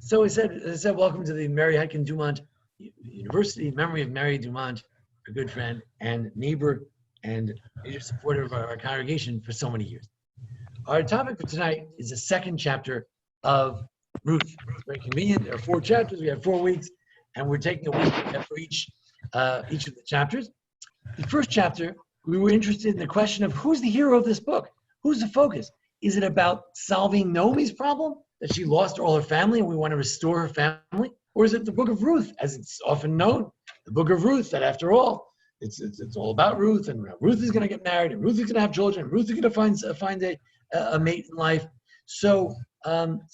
So as I said, welcome to the Mary HYTKEN DUMONT University in memory of Mary DUMONT, a good friend and neighbor and major supporter of our congregation for so many years. Our topic for tonight is the second chapter of Ruth. It's very convenient. There are 4 chapters. We have 4 weeks, and we're taking a week for each of the chapters. The first chapter, we were interested in the question of who's the hero of this book? Who's the focus? Is it about solving Naomi's problem, that she lost all her family and we want to restore her family? Or is it the book of Ruth, as it's often known, the book of Ruth, that after all, it's all about Ruth, and Ruth is going to get married, and Ruth is going to have children, and Ruth is going to find a mate in life. So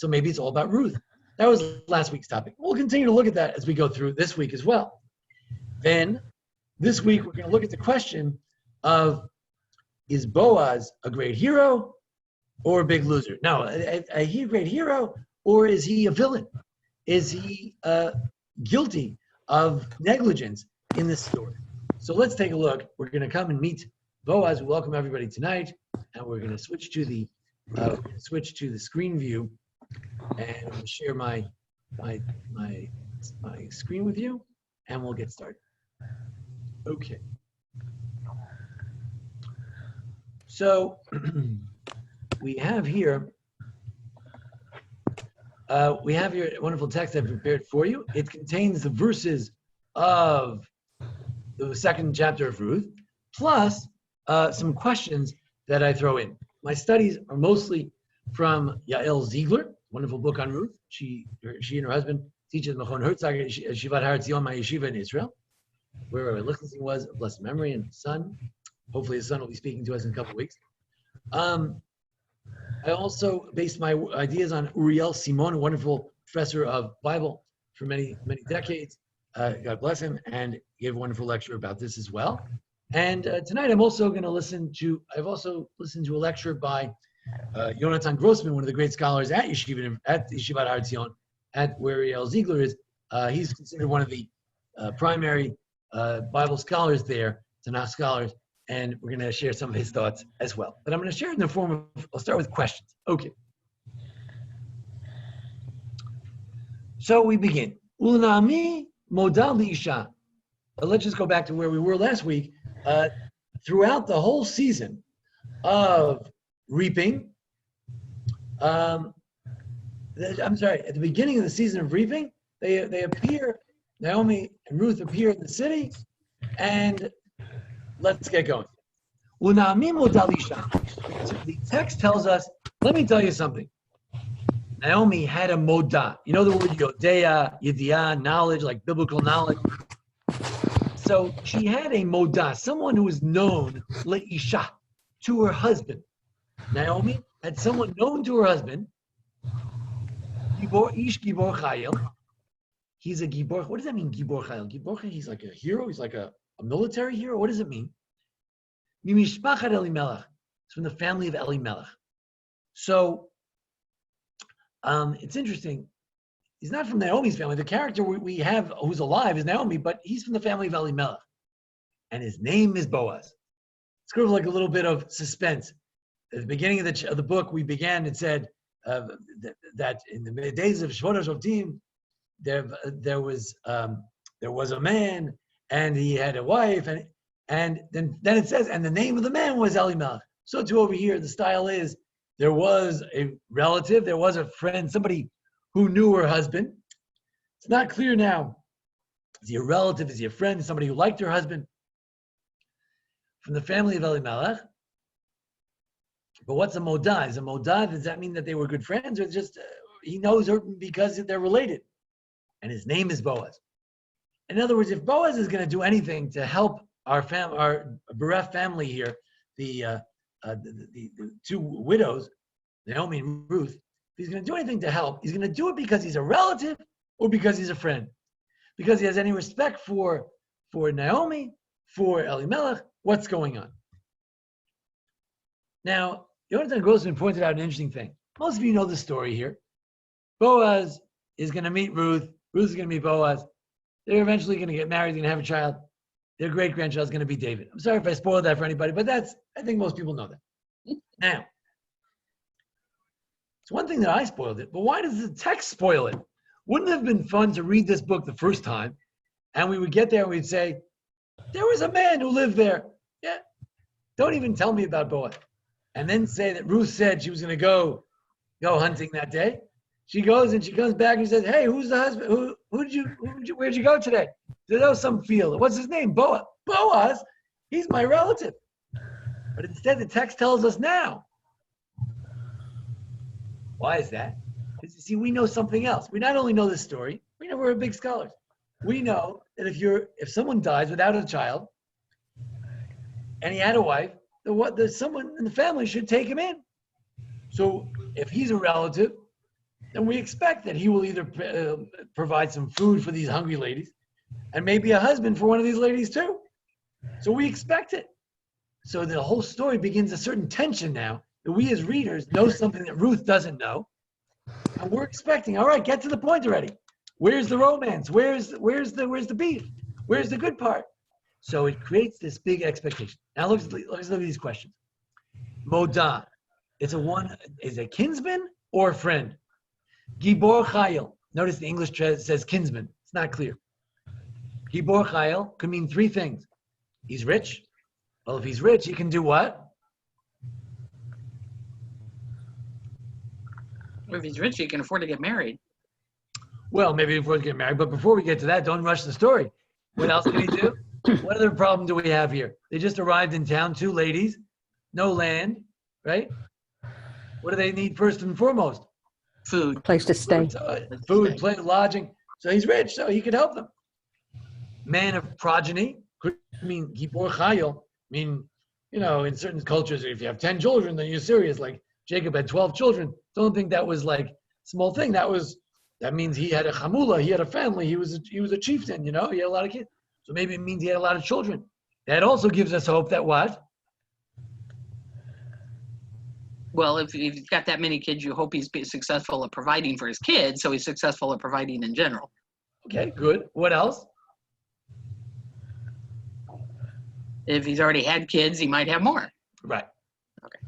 maybe it's all about Ruth. That was last week's topic. We'll continue to look at that as we go through this week as well. Then, this week, we're going to look at the question of, is Boaz a great hero or a big loser? Now, is he a great hero, or is he a villain? Is he guilty of negligence in this story? So let's take a look. We're going to come and meet Boaz. We welcome everybody tonight, and we're going to switch to the screen view, and I'm going to share my screen with you, and we'll get started. Okay. So we have here a wonderful text I've prepared for you. It contains the verses of the second chapter of Ruth, plus some questions that I throw in. My studies are mostly from Yael Ziegler, wonderful book on Ruth. She and her husband teach at Mechon Herzog Yeshivat Har Tzion, my yeshiva in Israel, where Rabbi Lichtenstein was, of blessed memory, and his son. Hopefully his son will be speaking to us in a couple of weeks. I also based my ideas on Uriel Simon, a wonderful professor of Bible for many, many decades. God bless him, and gave a wonderful lecture about this as well. And tonight I've also listened to a lecture by Yonatan Grossman, one of the great scholars at Yeshivat Har Tzion, at where Yael Ziegler is. He's considered one of the primary Bible scholars there, Tanakh scholars, and we're going to share some of his thoughts as well. But I'm going to share it in the form of, I'll start with questions. Okay. So we begin. Ulnami modal isha. Let's just go back to where we were last week. Throughout the whole season of reaping, at the beginning of the season of reaping, they appear, Naomi and Ruth appear in the city, and let's get going. The text tells us, let me tell you something. Naomi had a moda. You know the word yodea, yediah, knowledge, like biblical knowledge. So she had a moda, someone who was known, leisha, to her husband. Naomi had someone known to her husband, Gibor Ish Gibor Chayil. He's a Gibor. What does that mean, Gibor Chayil? Gibor Chayil, he's like a hero? He's like a military hero? What does it mean? Mimishpachat Elimelech. It's from the family of Elimelech. So it's interesting. He's not from Naomi's family. The character we have who's alive is Naomi, but he's from the family of Elimelech. And his name is Boaz. It's kind of like a little bit of suspense. At the beginning of the book, we began, it said that in the days of Shvot HaShoftim, there was a man, and he had a wife, and then it says, and the name of the man was Elimelech. So too over here, the style is, there was a relative, there was a friend, somebody who knew her husband. It's not clear now. Is he a relative? Is he a friend? Somebody who liked her husband? From the family of Elimelech. But what's a modah? Is a modah, does that mean that they were good friends, or just he knows her because they're related? And his name is Boaz. In other words, if Boaz is going to do anything to help our bereft family here, the 2 widows, Naomi and Ruth, if he's going to do anything to help, he's going to do it because he's a relative or because he's a friend. Because he has any respect for Naomi, for Elimelech, what's going on? Now, Yonatan Grossman pointed out an interesting thing. Most of you know the story here. Boaz is going to meet Ruth. Ruth is going to meet Boaz. They're eventually going to get married, going to have a child. Their great-grandchild is going to be David. I'm sorry if I spoiled that for anybody, but I think most people know that. Now, it's one thing that I spoiled it, but why does the text spoil it? Wouldn't it have been fun to read this book the first time, and we would get there and we'd say, there was a man who lived there. Yeah. Don't even tell me about Boaz. And then say that Ruth said she was going to go hunting that day. She goes and she comes back and says, hey, who's the husband? Where'd you go today? She said, oh, some field. What's his name? Boaz. Boaz? He's my relative. But instead, the text tells us now. Why is that? Because you see, we know something else. We not only know this story, we know we're big scholars. We know that if someone dies without a child, and he had a wife, someone in the family should take him in. So if he's a relative, then we expect that he will either provide some food for these hungry ladies and maybe a husband for one of these ladies too. So we expect it. So the whole story begins a certain tension now that we as readers know something that Ruth doesn't know. And we're expecting, all right, get to the point already. Where's the romance? Where's the beef? Where's the good part? So it creates this big expectation. Now let's look at these questions. Moda, is a kinsman or a friend? Gibor Chayil. Notice the English says kinsman. It's not clear. Gibor Chayil could mean three things. He's rich. Well, if he's rich, he can do what? Well, if he's rich, he can afford to get married. Well, maybe before we get married, but before we get to that, don't rush the story. What else can he do? What other problem do we have here? They just arrived in town, two ladies, no land, right? What do they need first and foremost? Food. Place to stay. Food, place, lodging. So he's rich, so he could help them. Man of progeny could mean Gibor Chayil. In certain cultures, if you have 10 children, then you're serious. Like Jacob had 12 children. Don't think that was like small thing. That means he had a chamula, he had a family, he was a chieftain, he had a lot of kids. So maybe it means he had a lot of children. That also gives us hope that what? Well, if he's got that many kids, you hope he's successful at providing for his kids, so he's successful at providing in general. Okay, good. What else? If he's already had kids, he might have more. Right. Okay.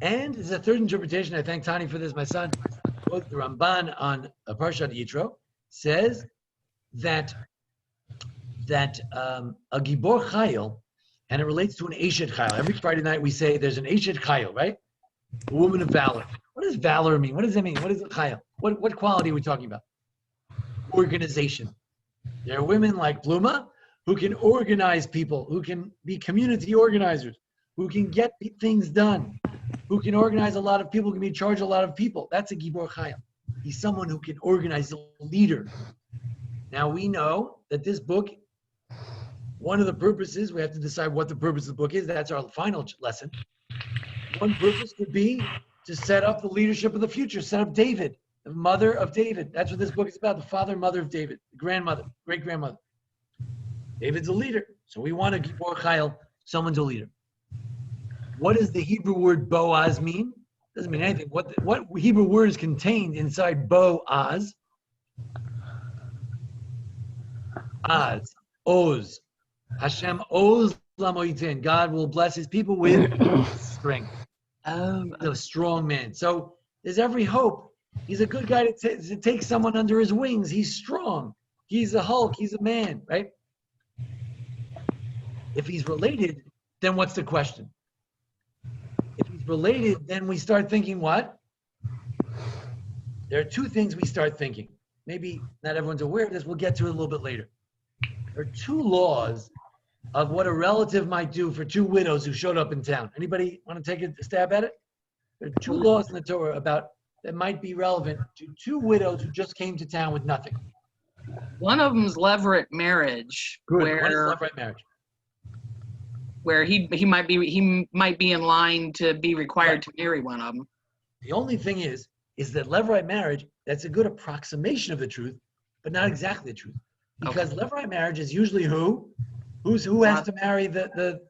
And there's a third interpretation. I thank Tani for this, my son. Quote the Ramban on Parshat Yitro says that a Gibor Chayil, and it relates to an Eshet Chayil. Every Friday night we say there's an Eshet Chayil, right? A woman of valor. What does valor mean? What does that mean? What is a Chayil? What quality are we talking about? Organization. There are women like Bluma who can organize people, who can be community organizers, who can get things done, who can organize a lot of people, who can be in charge of a lot of people. That's a Gibor Chayil. He's someone who can organize, a leader. Now we know that this book, one of the purposes, we have to decide what the purpose of the book is. That's our final lesson. One purpose could be to set up the leadership of the future, set up David, the mother of David. That's what this book is about, the father and mother of David, the grandmother, great-grandmother. David's a leader. So we want a Gibor Chayil, someone's a leader. What does the Hebrew word Boaz mean? Doesn't mean anything. What Hebrew word is contained inside Boaz? Az, Oz. Hashem Oz Lamoitin. God will bless his people with strength. A strong man. So there's every hope. He's a good guy to take someone under his wings. He's strong. He's a Hulk. He's a man, right? If he's related, then what's the question? If he's related, then we start thinking what? There are two things we start thinking. Maybe not everyone's aware of this. We'll get to it a little bit later. There are two laws of what a relative might do for two widows who showed up in town. Anybody want to take a stab at it? There are two laws in the Torah that might be relevant to two widows who just came to town with nothing. One of them is levirate marriage. Good. What is levirate marriage? Where he might be in line to be required to marry one of them. The only thing is that levirate marriage, that's a good approximation of the truth, but not exactly the truth. Because levirate marriage is usually who? Who has to marry the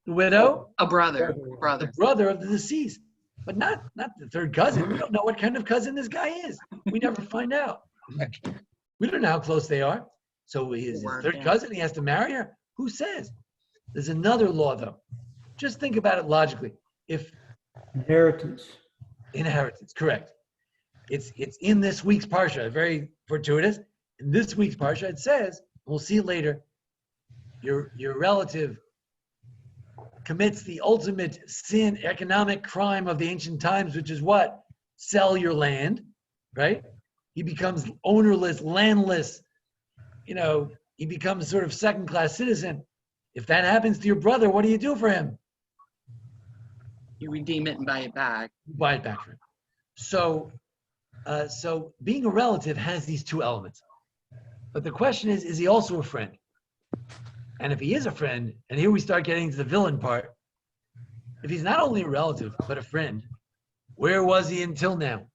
widow? A brother. The brother of the deceased. But not the third cousin. We don't know what kind of cousin this guy is. We never find out. We don't know how close they are. So his third cousin, he has to marry her. Who says? There's another law, though. Just think about it logically. If inheritance, correct. It's in this week's parsha, very fortuitous. In this week's parsha, it says, we'll see it later, your relative commits the ultimate sin, economic crime of the ancient times, which is what? Sell your land, right? He becomes ownerless, landless, he becomes sort of second-class citizen. If that happens to your brother, what do you do for him? You redeem it and buy it back. You buy it back for him. So being a relative has these two elements. But the question is he also a friend? And if he is a friend, and here we start getting to the villain part, if he's not only a relative, but a friend, where was he until now?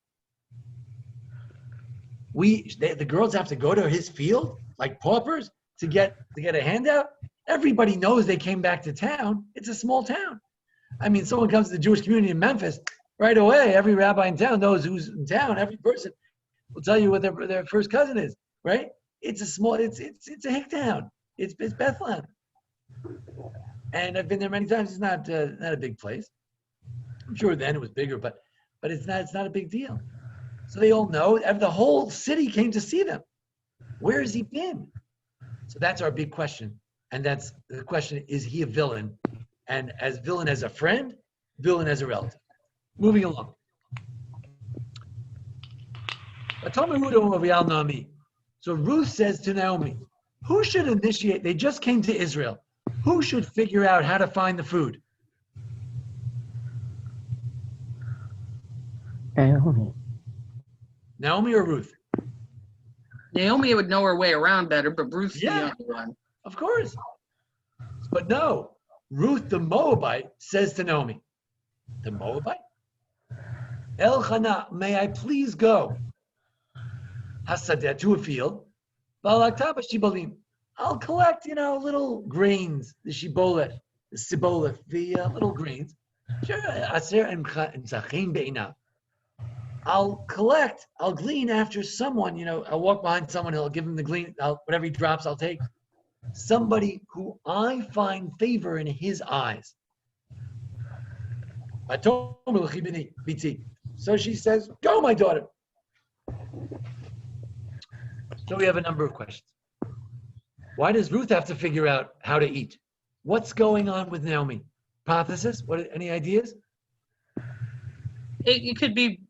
The girls have to go to his field like paupers to get a handout. Everybody knows they came back to town. It's a small town. I mean, someone comes to the Jewish community in Memphis, right away, every rabbi in town knows who's in town. Every person will tell you what their first cousin is, right? It's a hick town. It's Bethlehem. And I've been there many times. It's not a big place. I'm sure then it was bigger, but it's not a big deal. So they all know. The whole city came to see them. Where has he been? So that's our big question. And that's the question: is he a villain? And as villain as a friend, villain as a relative. Moving along. So Ruth says to Naomi, who should initiate? They just came to Israel. Who should figure out how to find the food? Naomi or Ruth? Naomi would know her way around better, but Ruth's the Yeah. younger one. Of course. But no, Ruth the Moabite says to Naomi, the Moabite? Elchana, may I please go? Hasadeh, to a field. I'll collect, little grains, the shiboleth, the siboleth, the little grains. I'll glean after someone, I'll walk behind someone, I'll give him the glean, whatever he drops, I'll take. Somebody who I find favor in his eyes. So she says, go, my daughter. So we have a number of questions. Why does Ruth have to figure out how to eat? What's going on with Naomi? Hypothesis? Any ideas? It could be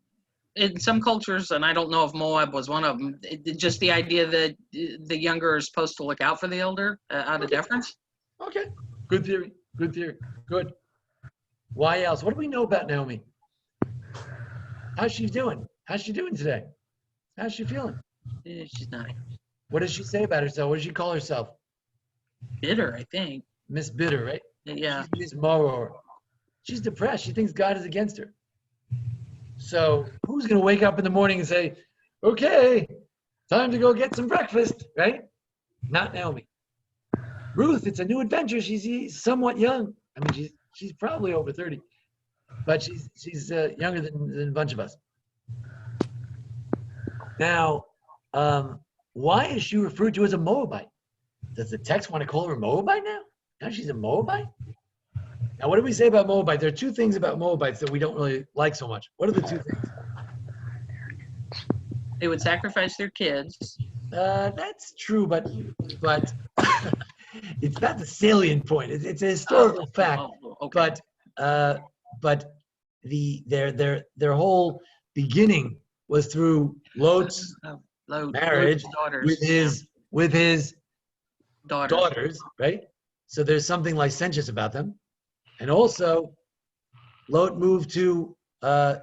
in some cultures, and I don't know if Moab was one of them, just the idea that the younger is supposed to look out for the elder out of deference. Okay. Good theory. Good. Why else? What do we know about Naomi? How's she doing? How's she doing today? How's she feeling? She's not What does she say about herself? What does she call herself? bitter, I think. Miss Bitter, right? Yeah. She's Miss Moror. She's depressed. She thinks God is against her. So who's going to wake up in the morning and say, okay, time to go get some breakfast, right? Not Naomi. Ruth, it's a new adventure. She's somewhat young. I mean, she's probably over 30, but she's younger than a bunch of us. Now, why is she referred to as a Moabite? Does the text want to call her a Moabite now? Now she's a Moabite? Now, what do we say about Moabite? There are two things about Moabites that we don't really like so much. What are the two things? They would sacrifice their kids. That's true, but it's not the salient point. It's a historical fact. Okay. But their whole beginning was through Lot's marriage with his daughters, right? So there's something licentious about them. And also, Lot moved to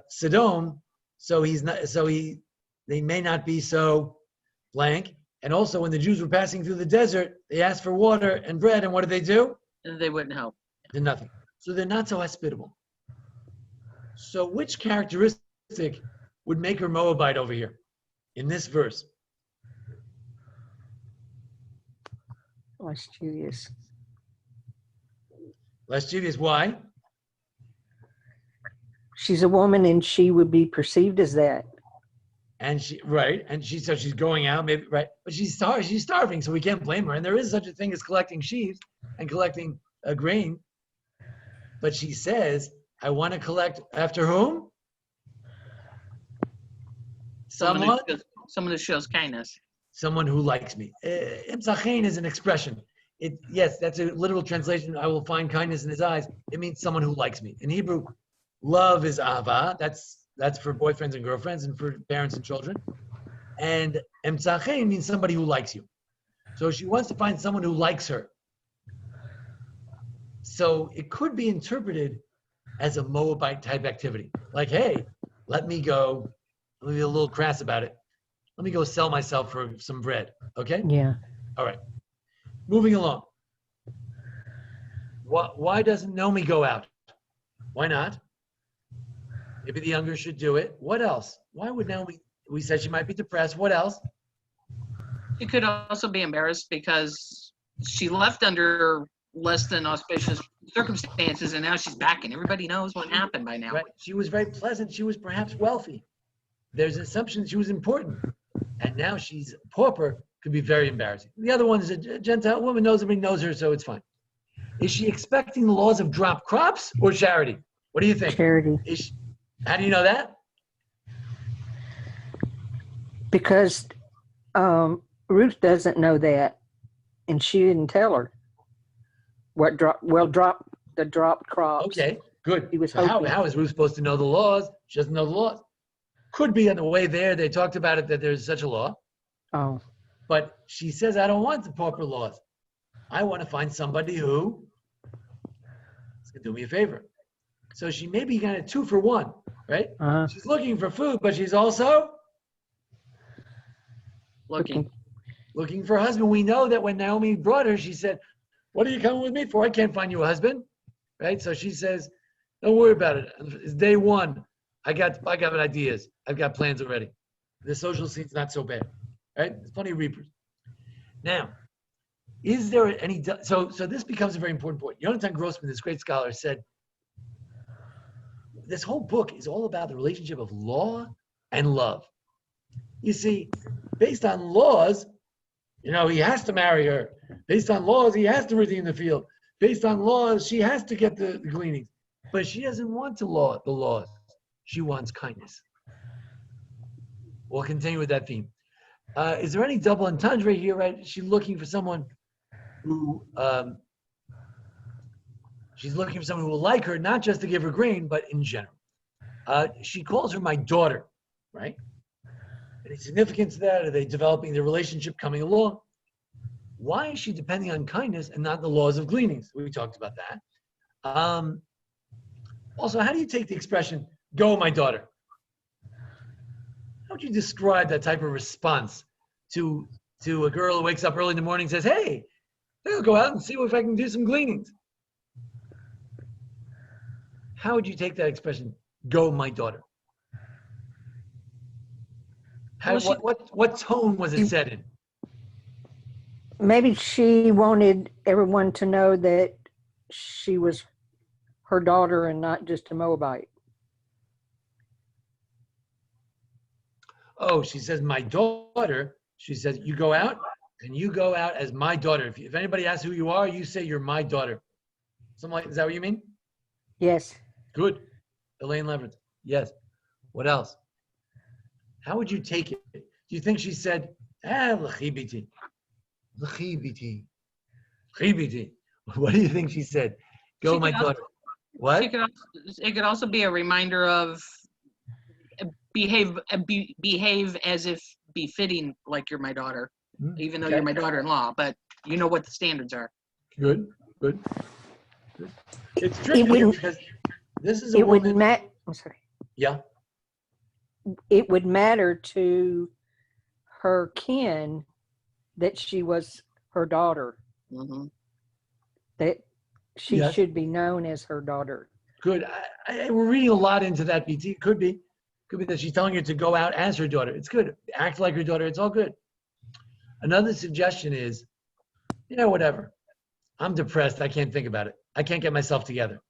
Sodom, so they may not be so blank. And also, when the Jews were passing through the desert, they asked for water and bread, and what did they do? They wouldn't help. Did nothing. So they're not so hospitable. So which characteristic would make her Moabite over here in this verse? Lascivious. Lascivious, why? She's a woman and she would be perceived as that. And she's going out, maybe, right? But she's starving, so we can't blame her. And there is such a thing as collecting sheaves and collecting grain. But she says, I want to collect after whom? Someone who shows kindness. Someone who likes me. Imtzachein is an expression. Yes, that's a literal translation. I will find kindness in his eyes. It means someone who likes me. In Hebrew, love is ahava. That's for boyfriends and girlfriends and for parents and children. And imtzachein means somebody who likes you. So she wants to find someone who likes her. So it could be interpreted as a Moabite type activity. Like, hey, let me be a little crass about it. Let me go sell myself for some bread. Okay? Yeah. All right. Moving along. Why doesn't Naomi go out? Why not? Maybe the younger should do it. What else? Why would Naomi? We said she might be depressed. What else? She could also be embarrassed because she left under less than auspicious circumstances, and now she's back, and everybody knows what happened by now. Right. She was very pleasant. She was perhaps wealthy. There's an assumption she was important. And now she's a pauper, could be very embarrassing. The other one is a Gentile woman, knows everybody knows her, so it's fine. Is she expecting the laws of drop crops or charity? What do you think? Charity. How do you know that? Because Ruth doesn't know that, and she didn't tell her what the dropped crops. Okay, good. He was So hoping. how is Ruth supposed to know the laws? She doesn't know the laws. Could be on the way there, they talked about it, that there's such a law. Oh, But she says, I don't want the pauper laws. I want to find somebody who is going to do me a favor. So she may be kind of 2 for 1, right? She's looking for food, but she's also Looking. for a husband. We know that when Naomi brought her, she said, what are you coming with me for? I can't find you a husband, right? So she says, don't worry about it. It's day 1. I got ideas. I've got plans already. The social scene's not so bad, right? There's plenty of reapers. Now, is there any, so this becomes a very important point. Jonathan Grossman, this great scholar, said, this whole book is all about the relationship of law and love. You see, based on laws, he has to marry her. Based on laws, he has to redeem the field. Based on laws, she has to get the gleanings. But she doesn't want the laws. She wants kindness. We'll continue with that theme. Is there any double entendre here, right? She's looking for someone who will like her, not just to give her grain, but in general. She calls her my daughter, right? Any significance to that? Are they developing their relationship coming along? Why is she depending on kindness and not the laws of gleanings? We talked about that. Also, how do you take the expression, go, my daughter? How would you describe that type of response to a girl who wakes up early in the morning and says, hey, I'll go out and see if I can do some gleanings? How would you take that expression, go, my daughter? What tone was it said in? maybe she wanted everyone to know that she was her daughter and not just a Moabite. Oh, she says, my daughter. She says, you go out and you go out as my daughter. If anybody asks who you are, you say you're my daughter. Something like, is that what you mean? Yes. Good. Elaine Leverett. Yes. What else? How would you take it? Do you think she said, l'chibiti? L'chibiti. L'chibiti. What do you think she said? Go, my daughter. What? It could also be a reminder of behave as if befitting like you're my daughter, even though you're my daughter-in-law, but you know what the standards are. Good. It's tricky because this is a It would woman. I'm sorry. Yeah. It would matter to her kin that she was her daughter. Mm-hmm. That she Yes. should be known as her daughter. Good. We're reading a lot into that, BT. Could be that she's telling her to go out as her daughter. It's good. Act like her daughter. It's all good. Another suggestion is, whatever. I'm depressed. I can't think about it. I can't get myself together.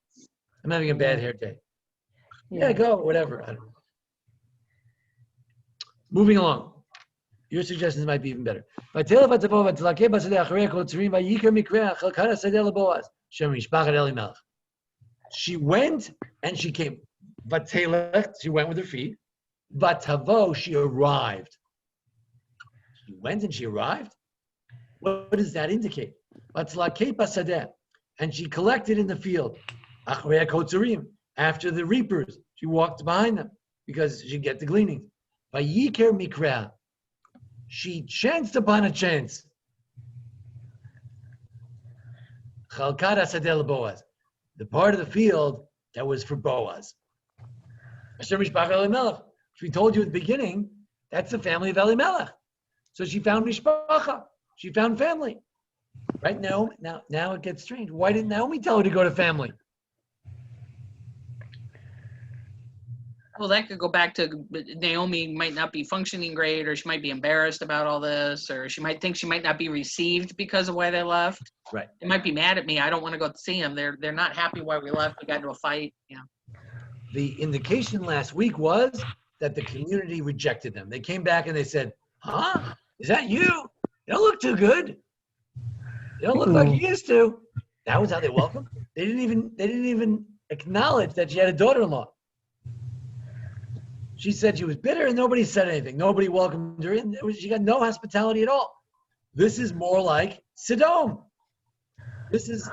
I'm having a bad hair day. Yeah, go. Whatever. I don't know. Moving along. Your suggestions might be even better. She went and she came. She went with her feet. Vatavo, she arrived. She went and she arrived? What does that indicate? And she collected in the field. After the reapers, she walked behind them because she'd get the gleanings. She chanced upon a chance. The part of the field that was for Boaz. We told you at the beginning, that's the family of Elimelech. So she found mishpacha. She found family. Right now it gets strange. Why didn't Naomi tell her to go to family? Well, that could go back to Naomi might not be functioning great, or she might be embarrassed about all this, or she might think she might not be received because of why they left. Right. They might be mad at me. I don't want to go see them. They're not happy why we left. We got into a fight. Yeah. The indication last week was that the community rejected them. They came back and they said, "Huh? Is that you? You don't look too good. You don't look like you used to." That was how they welcomed. They didn't even acknowledge that she had a daughter-in-law. She said she was bitter and nobody said anything. Nobody welcomed her in. She got no hospitality at all. This is more like Sodom. This is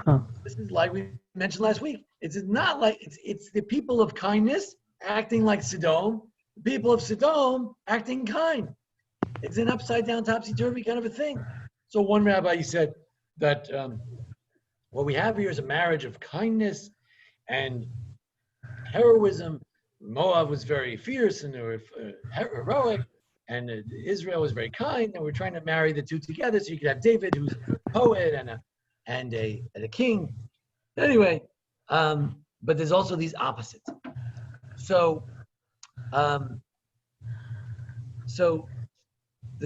like we mentioned last week. It's not like it's the people of kindness acting like Sodom. The people of Sodom acting kind. It's an upside down, topsy-turvy kind of a thing. So one rabbi said that what we have here is a marriage of kindness and heroism. Moab was very fierce and they were heroic, and Israel was very kind, and we're trying to marry the two together so you could have David, who's a poet and a king. Anyway, but there's also these opposites. So the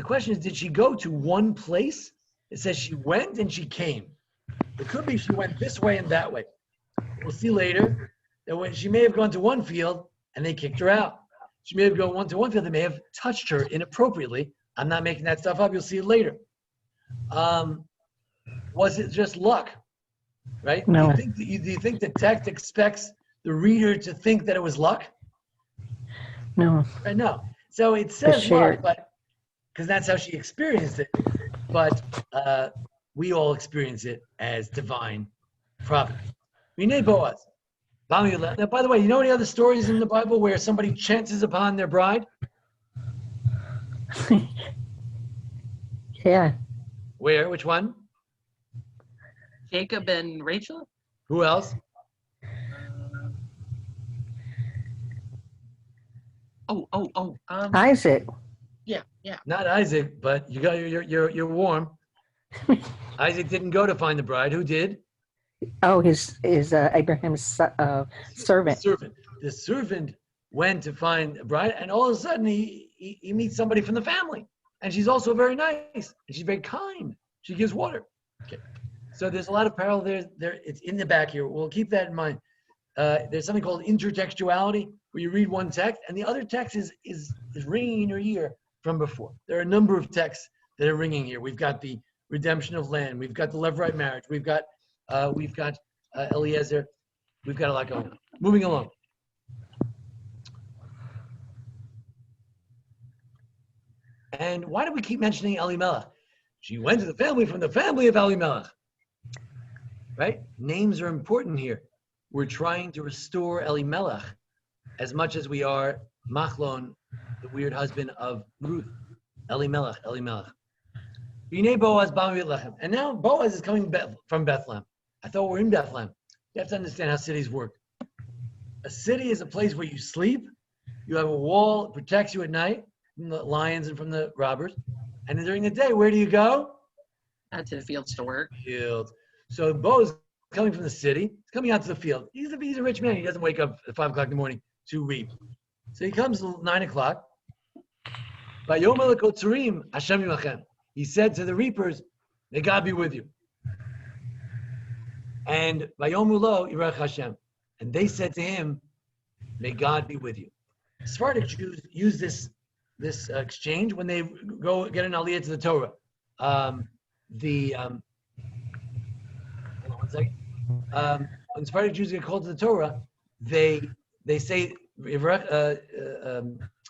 question is, did she go to one place? It says she went and she came. It could be she went this way and that way. We'll see later that when she may have gone to one field and they kicked her out. She may have gone to one field, they may have touched her inappropriately. I'm not making that stuff up, you'll see it later. Was it just luck? Right? No. Do you think the text expects the reader to think that it was luck? No. Right, no. So it says Sure. luck, but because that's how she experienced it. But we all experience it as divine providence. Rene Boaz. Now, by the way, you know any other stories in the Bible where somebody chances upon their bride? Yeah. Where? Which one? Jacob and Rachel? Who else? Isaac. Yeah. Not Isaac, but you got you're warm. Isaac didn't go to find the bride. Who did? Oh, his Abraham's servant. The servant went to find a bride, and all of a sudden he meets somebody from the family, and she's also very nice, and she's very kind. She gives water. Okay. So there's a lot of parallel there. It's in the back here. We'll keep that in mind. There's something called intertextuality, where you read one text, and the other text is ringing in your ear from before. There are a number of texts that are ringing here. We've got the redemption of land. We've got the Levirate marriage. We've got Eliezer. We've got a lot going on. Moving along. And why do we keep mentioning Elimelech? She went to the family from the family of Elimelech. Right? Names are important here. We're trying to restore Elimelech as much as we are Machlon, the weird husband of Ruth. Elimelech. Boaz, and now Boaz is coming from Bethlehem. I thought we're in Bethlehem. You have to understand how cities work. A city is a place where you sleep. You have a wall that protects you at night from the lions and from the robbers. And during the day, where do you go? Out to the fields to work. Fields. So Boaz is coming from the city. He's coming out to the field. He's a rich man. He doesn't wake up at 5 o'clock in the morning to reap. So he comes at 9 o'clock. He said to the reapers, may God be with you. And Vayomulo Yirach Hashem. And they said to him, may God be with you. Sephardic Jews use this exchange when they go get an aliyah to the Torah. Hold on one second. When Sephardic Jews get called to the Torah, they say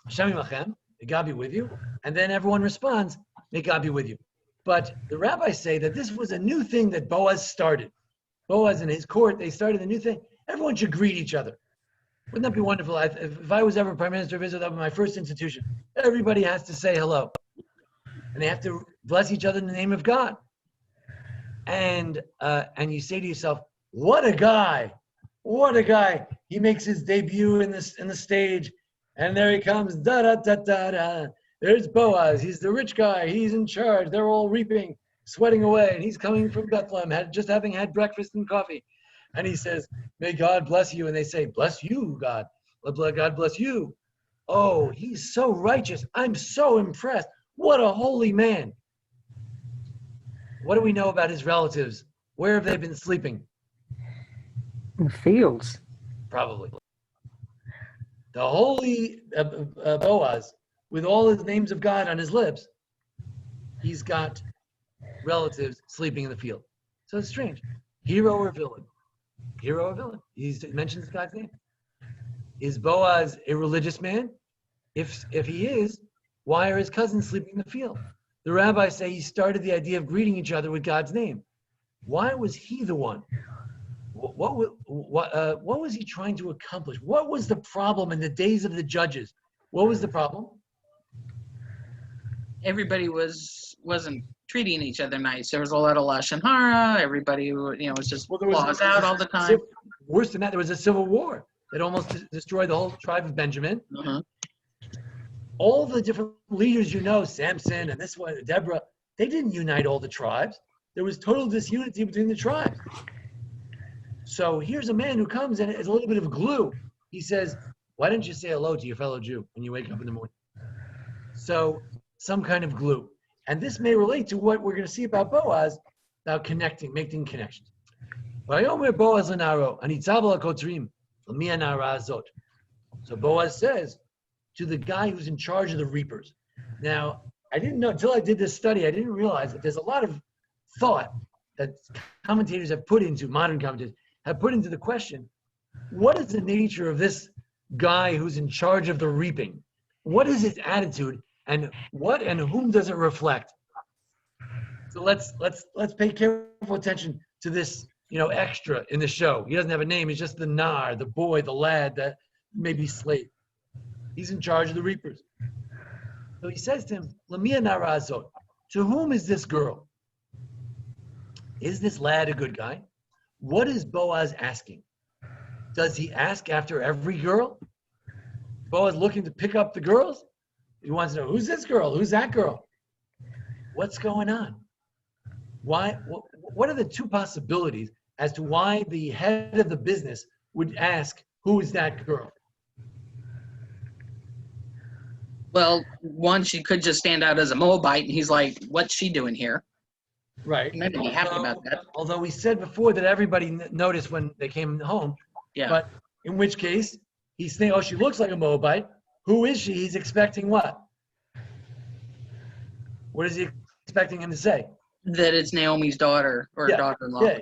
Hashem Yimachem, may God be with you. And then everyone responds, may God be with you. But the rabbis say that this was a new thing that Boaz started. Boaz and his court, they started a new thing. Everyone should greet each other. Wouldn't that be wonderful? If I was ever prime minister of Israel, that would be my first institution. Everybody has to say hello. And they have to bless each other in the name of God. And you say to yourself, what a guy. What a guy. He makes his debut in the stage. And there he comes. Da da da da da. There's Boaz. He's the rich guy. He's in charge. They're all reaping, sweating away. And he's coming from Bethlehem, just having had breakfast and coffee. And he says, may God bless you. And they say, bless you, God. God bless you. Oh, he's so righteous. I'm so impressed. What a holy man. What do we know about his relatives? Where have they been sleeping? In the fields. Probably. The holy Boaz, with all his names of God on his lips, he's got relatives sleeping in the field. So it's strange. Hero or villain? Hero or villain? He mentions God's name. Is Boaz a religious man? If he is, why are his cousins sleeping in the field? The rabbis say he started the idea of greeting each other with God's name. Why was he the one? What was he trying to accomplish? What was the problem in the days of the judges? What was the problem? Everybody wasn't treating each other nice. There was a lot of lashon hara. Everybody, was just laws out all the time. Worse than that, there was a civil war that almost destroyed the whole tribe of Benjamin. Uh-huh. All the different leaders, Samson and this one, Deborah, they didn't unite all the tribes. There was total disunity between the tribes. So here's a man who comes and is a little bit of glue. He says, why don't you say hello to your fellow Jew when you wake up in the morning? So some kind of glue. And this may relate to what we're going to see about Boaz, about connecting, making connections. So Boaz says to the guy who's in charge of the reapers. Now, I didn't know, until I did this study, I didn't realize that there's a lot of thought that commentators have put into, modern commentators, have put into the question, what is the nature of this guy who's in charge of the reaping? What is his attitude, and what and whom does it reflect? So let's pay careful attention to this, extra in the show. He doesn't have a name. He's just the nar, the boy, the lad, that maybe slave. He's in charge of the reapers. So he says to him, Lamia narazot. To whom is this girl? Is this lad a good guy? What is Boaz asking? Does he ask after every girl? Boaz looking to pick up the girls? He wants to know, who's this girl? Who's that girl? What's going on? Why? What are the two possibilities as to why the head of the business would ask, who is that girl? Well, one, she could just stand out as a Moabite, and he's like, what's she doing here? Right. He might be happy about that. Although we said before that everybody noticed when they came home. Yeah. But in which case, he's thinking, oh, she looks like a Moabite. Who is she? He's expecting what? What is he expecting him to say? That it's Naomi's daughter or daughter-in-law. Yeah,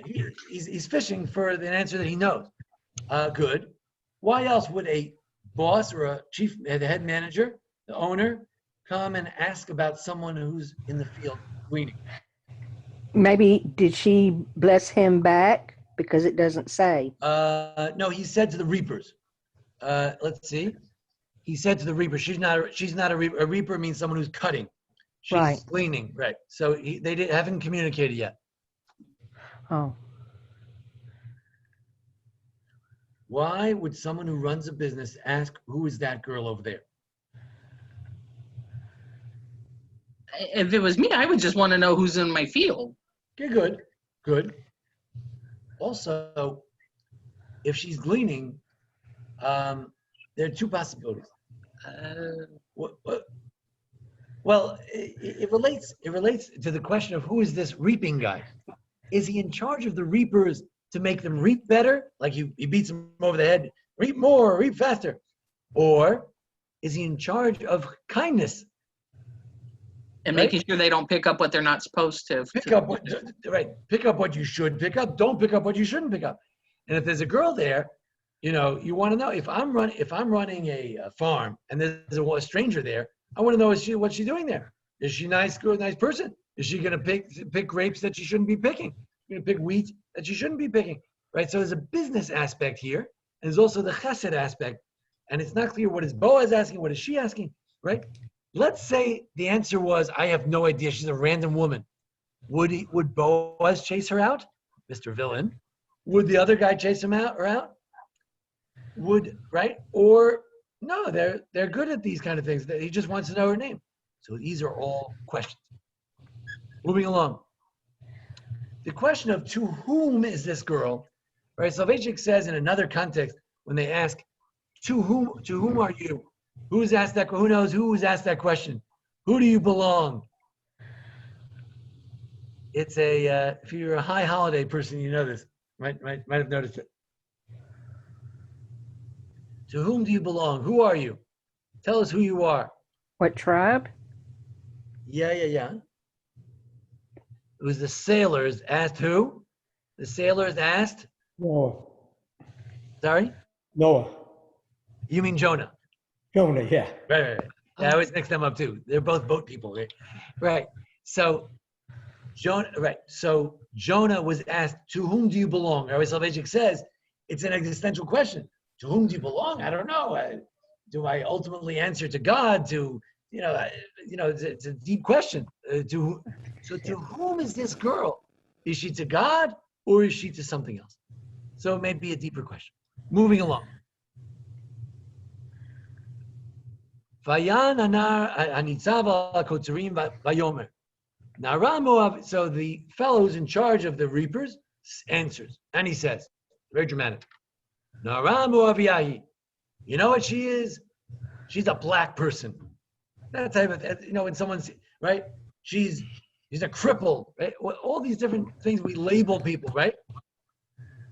he's fishing for an answer that he knows. Good. Why else would a boss or a chief, the head manager, the owner, come and ask about someone who's in the field gleaning? Maybe did she bless him back? Because it doesn't say. No, he said to the reapers. Let's see. He said to the reaper, she's not a reaper. A reaper means someone who's cutting. She's gleaning, right? So they haven't communicated yet. Oh. Why would someone who runs a business ask, who is that girl over there? If it was me, I would just want to know who's in my field. Okay, good. Also, if she's gleaning, there are two possibilities. Well, it relates to the question of who is this reaping guy? Is he in charge of the reapers to make them reap better? Like he beats them over the head, reap more, reap faster. Or is he in charge of kindness? And making sure they don't pick up what they're not supposed to. Pick up what you should pick up. Don't pick up what you shouldn't pick up. And if there's a girl there, You want to know if I'm running a farm and there's a stranger there, I want to know what's she doing there? Is she nice person? Is she going to pick grapes that she shouldn't be picking? Going to pick wheat that she shouldn't be picking, right? So there's a business aspect here, and there's also the chesed aspect, and it's not clear what is Boaz asking, what is she asking, right? Let's say the answer was, I have no idea. She's a random woman. Would Boaz chase her out, Mr. Villain? Would the other guy chase him out or out? Right? Or no, they're good at these kind of things. He just wants to know her name. So these are all questions. Moving along. The question of to whom is this girl? Right? Soloveitchik says in another context, when they ask, to whom are you? Who's asked that? Who knows who's asked that question? Who do you belong? It's if you're a high holiday person, you know this. Might have noticed it. To whom do you belong? Who are you? Tell us who you are. What tribe? Yeah. It was the sailors asked who? The sailors asked? Noah. Sorry? Noah. You mean Jonah? Jonah, yeah. Right. I always mix them up too. They're both boat people, right? So Jonah was asked, to whom do you belong? Rabbi Soloveitchik says it's an existential question. To whom do you belong? I don't know. Do I ultimately answer to God? It's a deep question. To whom is this girl? Is she to God or is she to something else? So it may be a deeper question. Moving along. Vayan anar hanitzav al kotzerim vayomer. So the fellow who's in charge of the reapers answers, and he says, very dramatic, Nara Moaviyahi. You know what she is? She's a black person. That type of, when someone's, right? She's a cripple, right? All these different things we label people, right?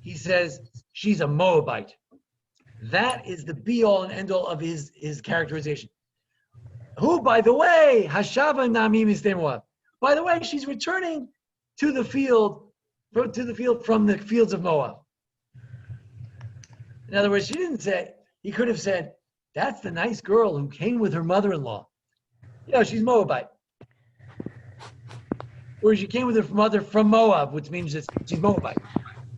He says, she's a Moabite. That is the be-all and end-all of his characterization. Who, by the way, Hashava Nami Misnei Moab. By the way, she's returning to the field from the fields of Moab. In other words, he could have said, that's the nice girl who came with her mother-in-law. She's Moabite. Or she came with her mother from Moab, which means that she's Moabite.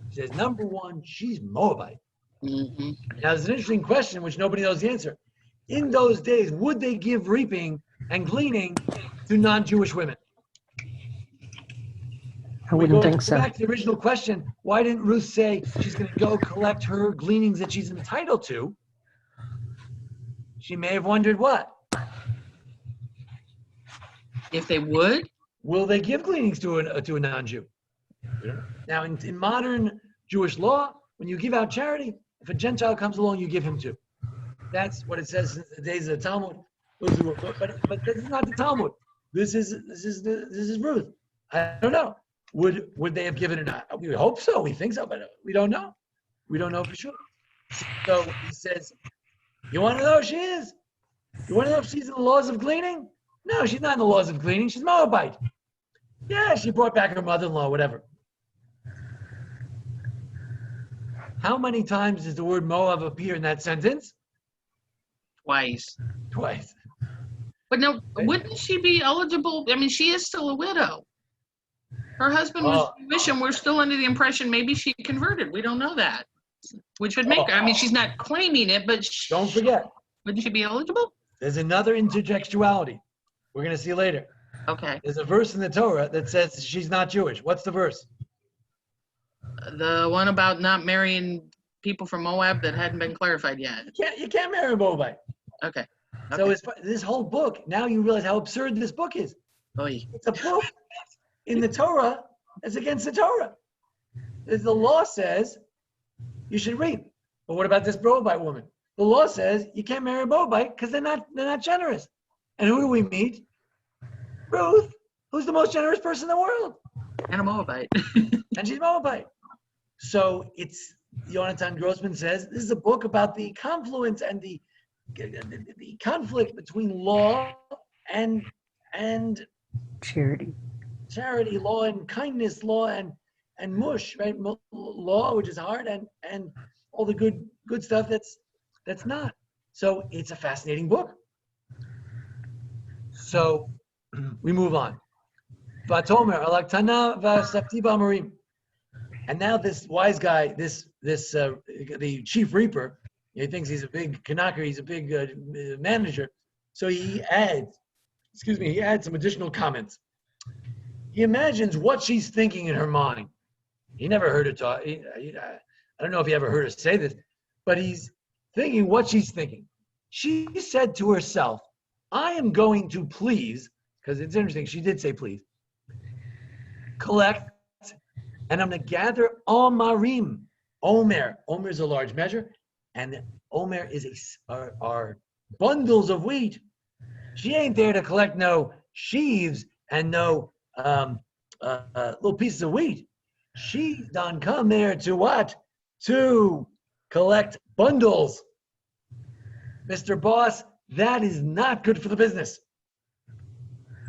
He says, number one, she's Moabite. Mm-hmm. Now, there's an interesting question which nobody knows the answer. In those days, would they give reaping and gleaning to non-Jewish women? I wouldn't think so. Back to the original question, why didn't Ruth say she's going to go collect her gleanings that she's entitled to? She may have wondered what? If they would? Will they give gleanings to a non-Jew? Now, in modern Jewish law, when you give out charity, if a Gentile comes along, you give him too. That's what it says in the days of the Talmud. But this is not the Talmud. This is Ruth. I don't know. Would they have given it? We hope so. We think so, but we don't know. We don't know for sure. So he says, you want to know who she is? You want to know if she's in the laws of gleaning? No, she's not in the laws of gleaning. She's Moabite. Yeah, she brought back her mother-in-law, whatever. How many times does the word Moab appear in that sentence? Twice. But no, wouldn't she be eligible? I mean, she is still a widow. Her husband was Jewish, and we're still under the impression maybe she converted. We don't know that. Which would make her, I mean, she's not claiming it, but don't forget. Wouldn't she be eligible? There's another intertextuality. We're going to see later. Okay. There's a verse in the Torah that says she's not Jewish. What's the verse? The one about not marrying people from Moab that hadn't been clarified yet. You can't marry a Moabite. Okay. So this whole book, now you realize how absurd this book is. Oy. It's a book in the Torah that's against the Torah. The law says you should reap. But what about this Moabite woman? The law says you can't marry a Moabite because they're not generous. And who do we meet? Ruth, who's the most generous person in the world. And a Moabite. And she's Moabite. So it's, Yonatan Grossman says, this is a book about the confluence and the conflict between law and charity, law and kindness, law and mush, right? Law, which is hard, and all the good stuff that's not. So it's a fascinating book. So we move on. Vatomer alaktana v'safti b'amarim. And now this wise guy, the chief reaper, he thinks he's a big Kanaka, he's a big manager. So he adds some additional comments. He imagines what she's thinking in her mind. He never heard her talk. I don't know if he ever heard her say this, but he's thinking what she's thinking. She said to herself, I am going to please, because it's interesting, she did say please, collect, and I'm going to gather omarim. Omer is a large measure, and omer are bundles of wheat. She ain't there to collect no sheaves and no little pieces of wheat. She's done come there to what? To collect bundles. Mr. Boss, that is not good for the business.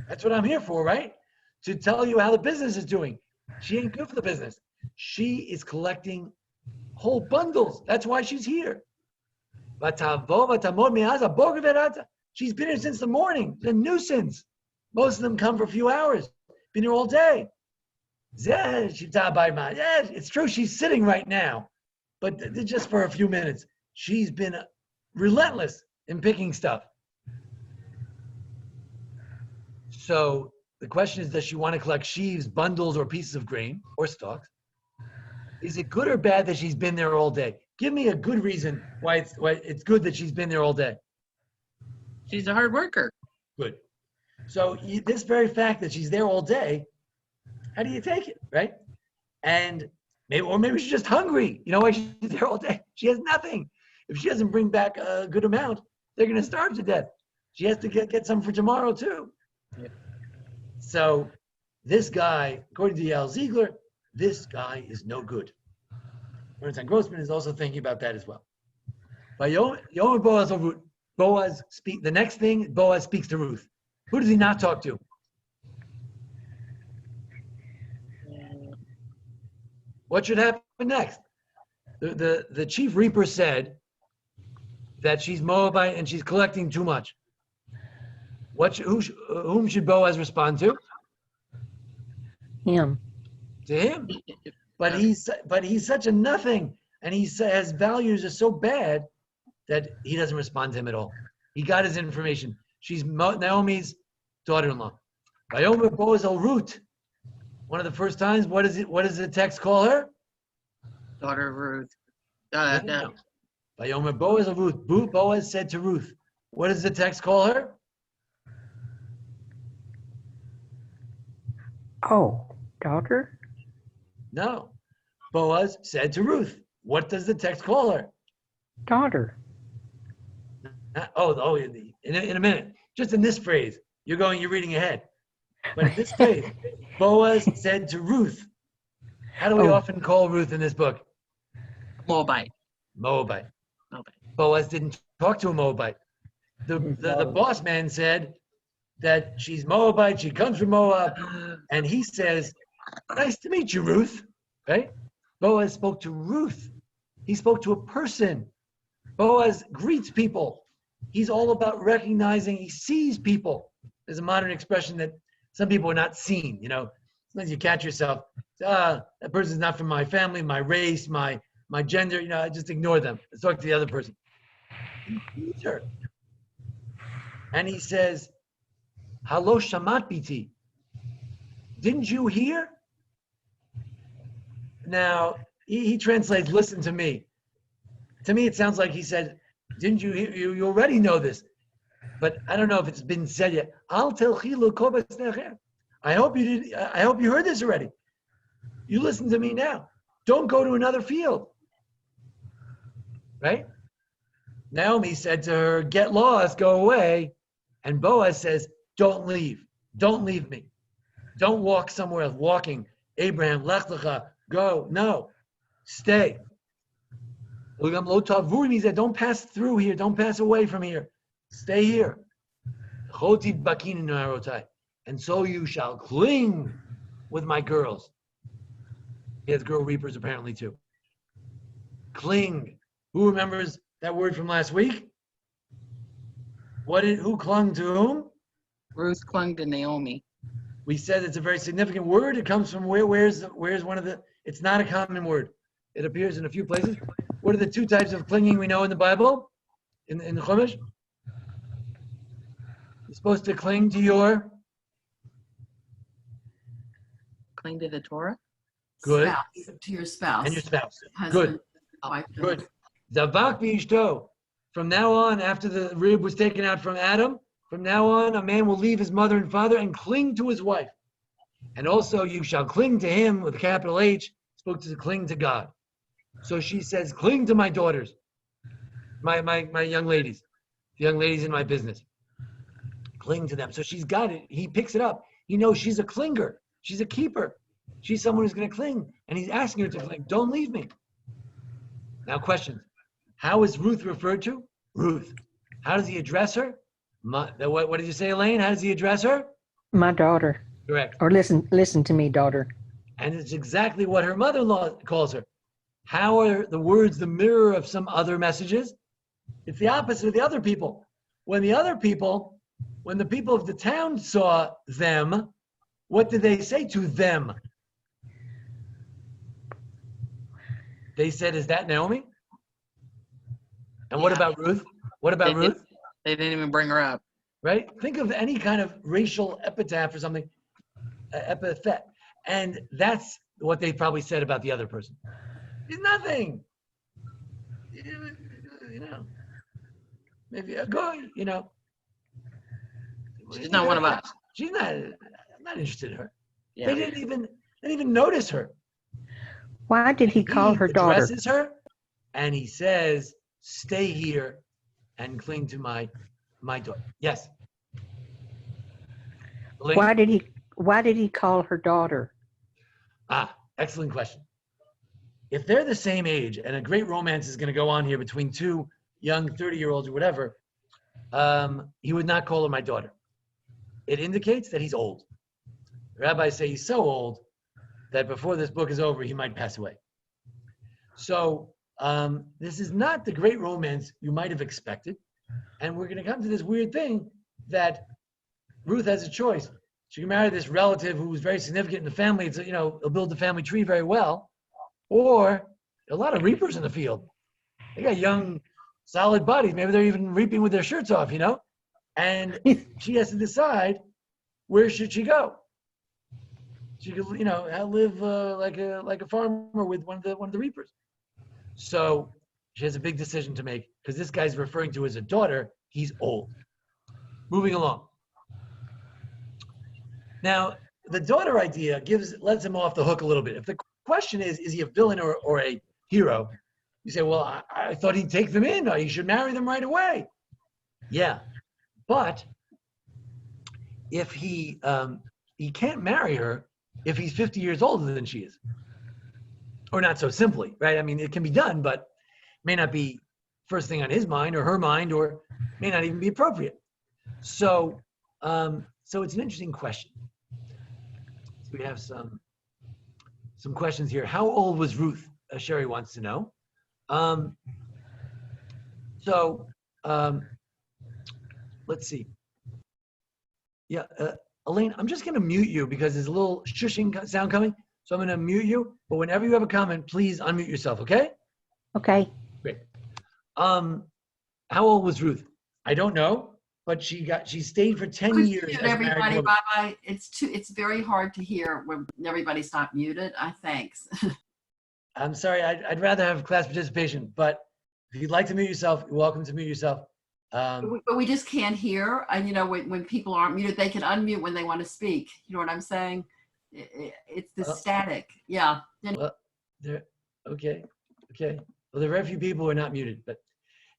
That's what I'm here for, right? To tell you how the business is doing. She ain't good for the business. She is collecting whole bundles. That's why she's here. She's been here since the morning. It's a nuisance. Most of them come for a few hours. Been here all day. Yeah, it's true. She's sitting right now, but just for a few minutes. She's been relentless in picking stuff. So the question is, does she want to collect sheaves, bundles, or pieces of grain or stalks? Is it good or bad that she's been there all day? Give me a good reason why it's good that she's been there all day. She's a hard worker. Good. So this very fact that she's there all day, how do you take it, right? And maybe she's just hungry. You know why she's there all day? She has nothing. If she doesn't bring back a good amount, they're going to starve to death. She has to get some for tomorrow too. Yeah. So this guy, according to Yael Ziegler, this guy is no good. Bernstein Grossman is also thinking about that as well. By Yom Boaz of Ruth, the next thing, Boaz speaks to Ruth. Who does he not talk to? What should happen next? The chief reaper said that she's Moabite and she's collecting too much. Whom should Boaz respond to? Him. To him. But he's such a nothing, and his values are so bad that he doesn't respond to him at all. He got his information. She's Naomi's daughter-in-law. Vayomer Boaz el Ruth. One of the first times, what does the text call her? Daughter of Ruth. No. Vayomer Boaz el Ruth. Boaz said to Ruth. What does the text call her? Oh, daughter? No. Boaz said to Ruth. What does the text call her? Daughter. In a minute. Just in this phrase, you're reading ahead. But in this phrase, Boaz said to Ruth. How do we often call Ruth in this book? Moabite. Boaz didn't talk to a Moabite. The boss man said that she's Moabite, she comes from Moab, and he says, nice to meet you, Ruth. Right? Boaz spoke to Ruth. He spoke to a person. Boaz greets people. He's all about recognizing, he sees people. There's a modern expression that some people are not seen, Sometimes you catch yourself, that person's not from my family, my race, my gender, I just ignore them. Let's talk to the other person. He sees her. And he says, Halo shamat biti. Didn't you hear? Now, he translates, listen to me. To me, it sounds like he said, didn't you hear? You already know this. But I don't know if it's been said yet. I hope you did. I hope you heard this already. You listen to me now. Don't go to another field. Right? Naomi said to her, get lost, go away. And Boaz says, don't leave. Don't leave me. Don't walk somewhere else. Walking. Abraham, lech lecha, go. No. Stay. He said, don't pass through here. Don't pass away from here. Stay here. And so you shall cling with my girls. He has girl reapers apparently too. Cling. Who remembers that word from last week? Who clung to whom? Ruth clung to Naomi. We said it's a very significant word. It comes from where's one of the, it's not a common word. It appears in a few places. What are the two types of clinging we know in the Bible? In the Chumash? You're supposed to cling to your Cling to the Torah. good Spouse, to your spouse. and your spouse. Husband, Good. wife, Good. Zavak b'ishto. From now on, after the rib was taken out from Adam, from now on, a man will leave his mother and father and cling to his wife. And also, you shall cling to him with a capital H, spoke to cling to God. So she says, cling to my daughters, my young ladies, the young ladies in my business. Cling to them. So she's got it. He picks it up. He knows she's a clinger. She's a keeper. She's someone who's going to cling. And he's asking her to cling. Don't leave me. Now, questions. How is Ruth referred to? Ruth. How does he address her? What did you say, Elaine? How does he address her? My daughter. Correct. Or listen to me, daughter. And it's exactly what her mother-in-law calls her. How are the words the mirror of some other messages? It's the opposite of the other people. When the people of the town saw them, what did they say to them? They said, is that Naomi? And what about Ruth? What about Ruth? They didn't even bring her up. Right? Think of any kind of racial epitaph or something, epithet. And that's what they probably said about the other person. He's nothing. You know, maybe a guy, you know. She's not one of us. She's not, I'm not interested in her. Yeah. They didn't even notice her. Why did he call her daughter? He addresses her and he says, stay here and cling to my daughter. Yes. Elaine? Why did he call her daughter? Excellent question. If they're the same age and a great romance is going to go on here between two young 30-year-olds or whatever, he would not call her my daughter. It indicates that he's old. The rabbis say he's so old that before this book is over, he might pass away. So this is not the great romance you might have expected. And we're going to come to this weird thing that Ruth has a choice. She can marry this relative who's very significant in the family. It's, you know, he'll build the family tree very well. Or a lot of reapers in the field. They got young, solid bodies. Maybe they're even reaping with their shirts off, you know? And she has to decide, where should she go? She could, you know, live like a farmer with one of the reapers. So she has a big decision to make because this guy's referring to as a daughter. He's old. Moving along. Now, the daughter idea lets him off the hook a little bit. If the question is he a villain or a hero? You say, well, I thought he'd take them in, or he should marry them right away. Yeah, but if he can't marry her if he's 50 years older than she is, or not so simply, right? I mean, it can be done, but may not be first thing on his mind or her mind, or may not even be appropriate. So, so it's an interesting question. So we have some questions here. How old was Ruth? Sherry wants to know. Let's see. Yeah, Elaine, I'm just going to mute you because there's a little shushing sound coming. So I'm going to mute you. But whenever you have a comment, please unmute yourself, okay? Okay. Great. How old was Ruth? I don't know, but she stayed for 10 years. Mute everybody, Rabbi. It's very hard to hear when everybody's not muted. Thanks. I'm sorry. I'd rather have class participation, but if you'd like to mute yourself, you're welcome to mute yourself. But we just can't hear. And you know, when people aren't muted, they can unmute when they want to speak. You know what I'm saying? It's the static. Yeah. Well, okay. Well, there are very few people who are not muted, but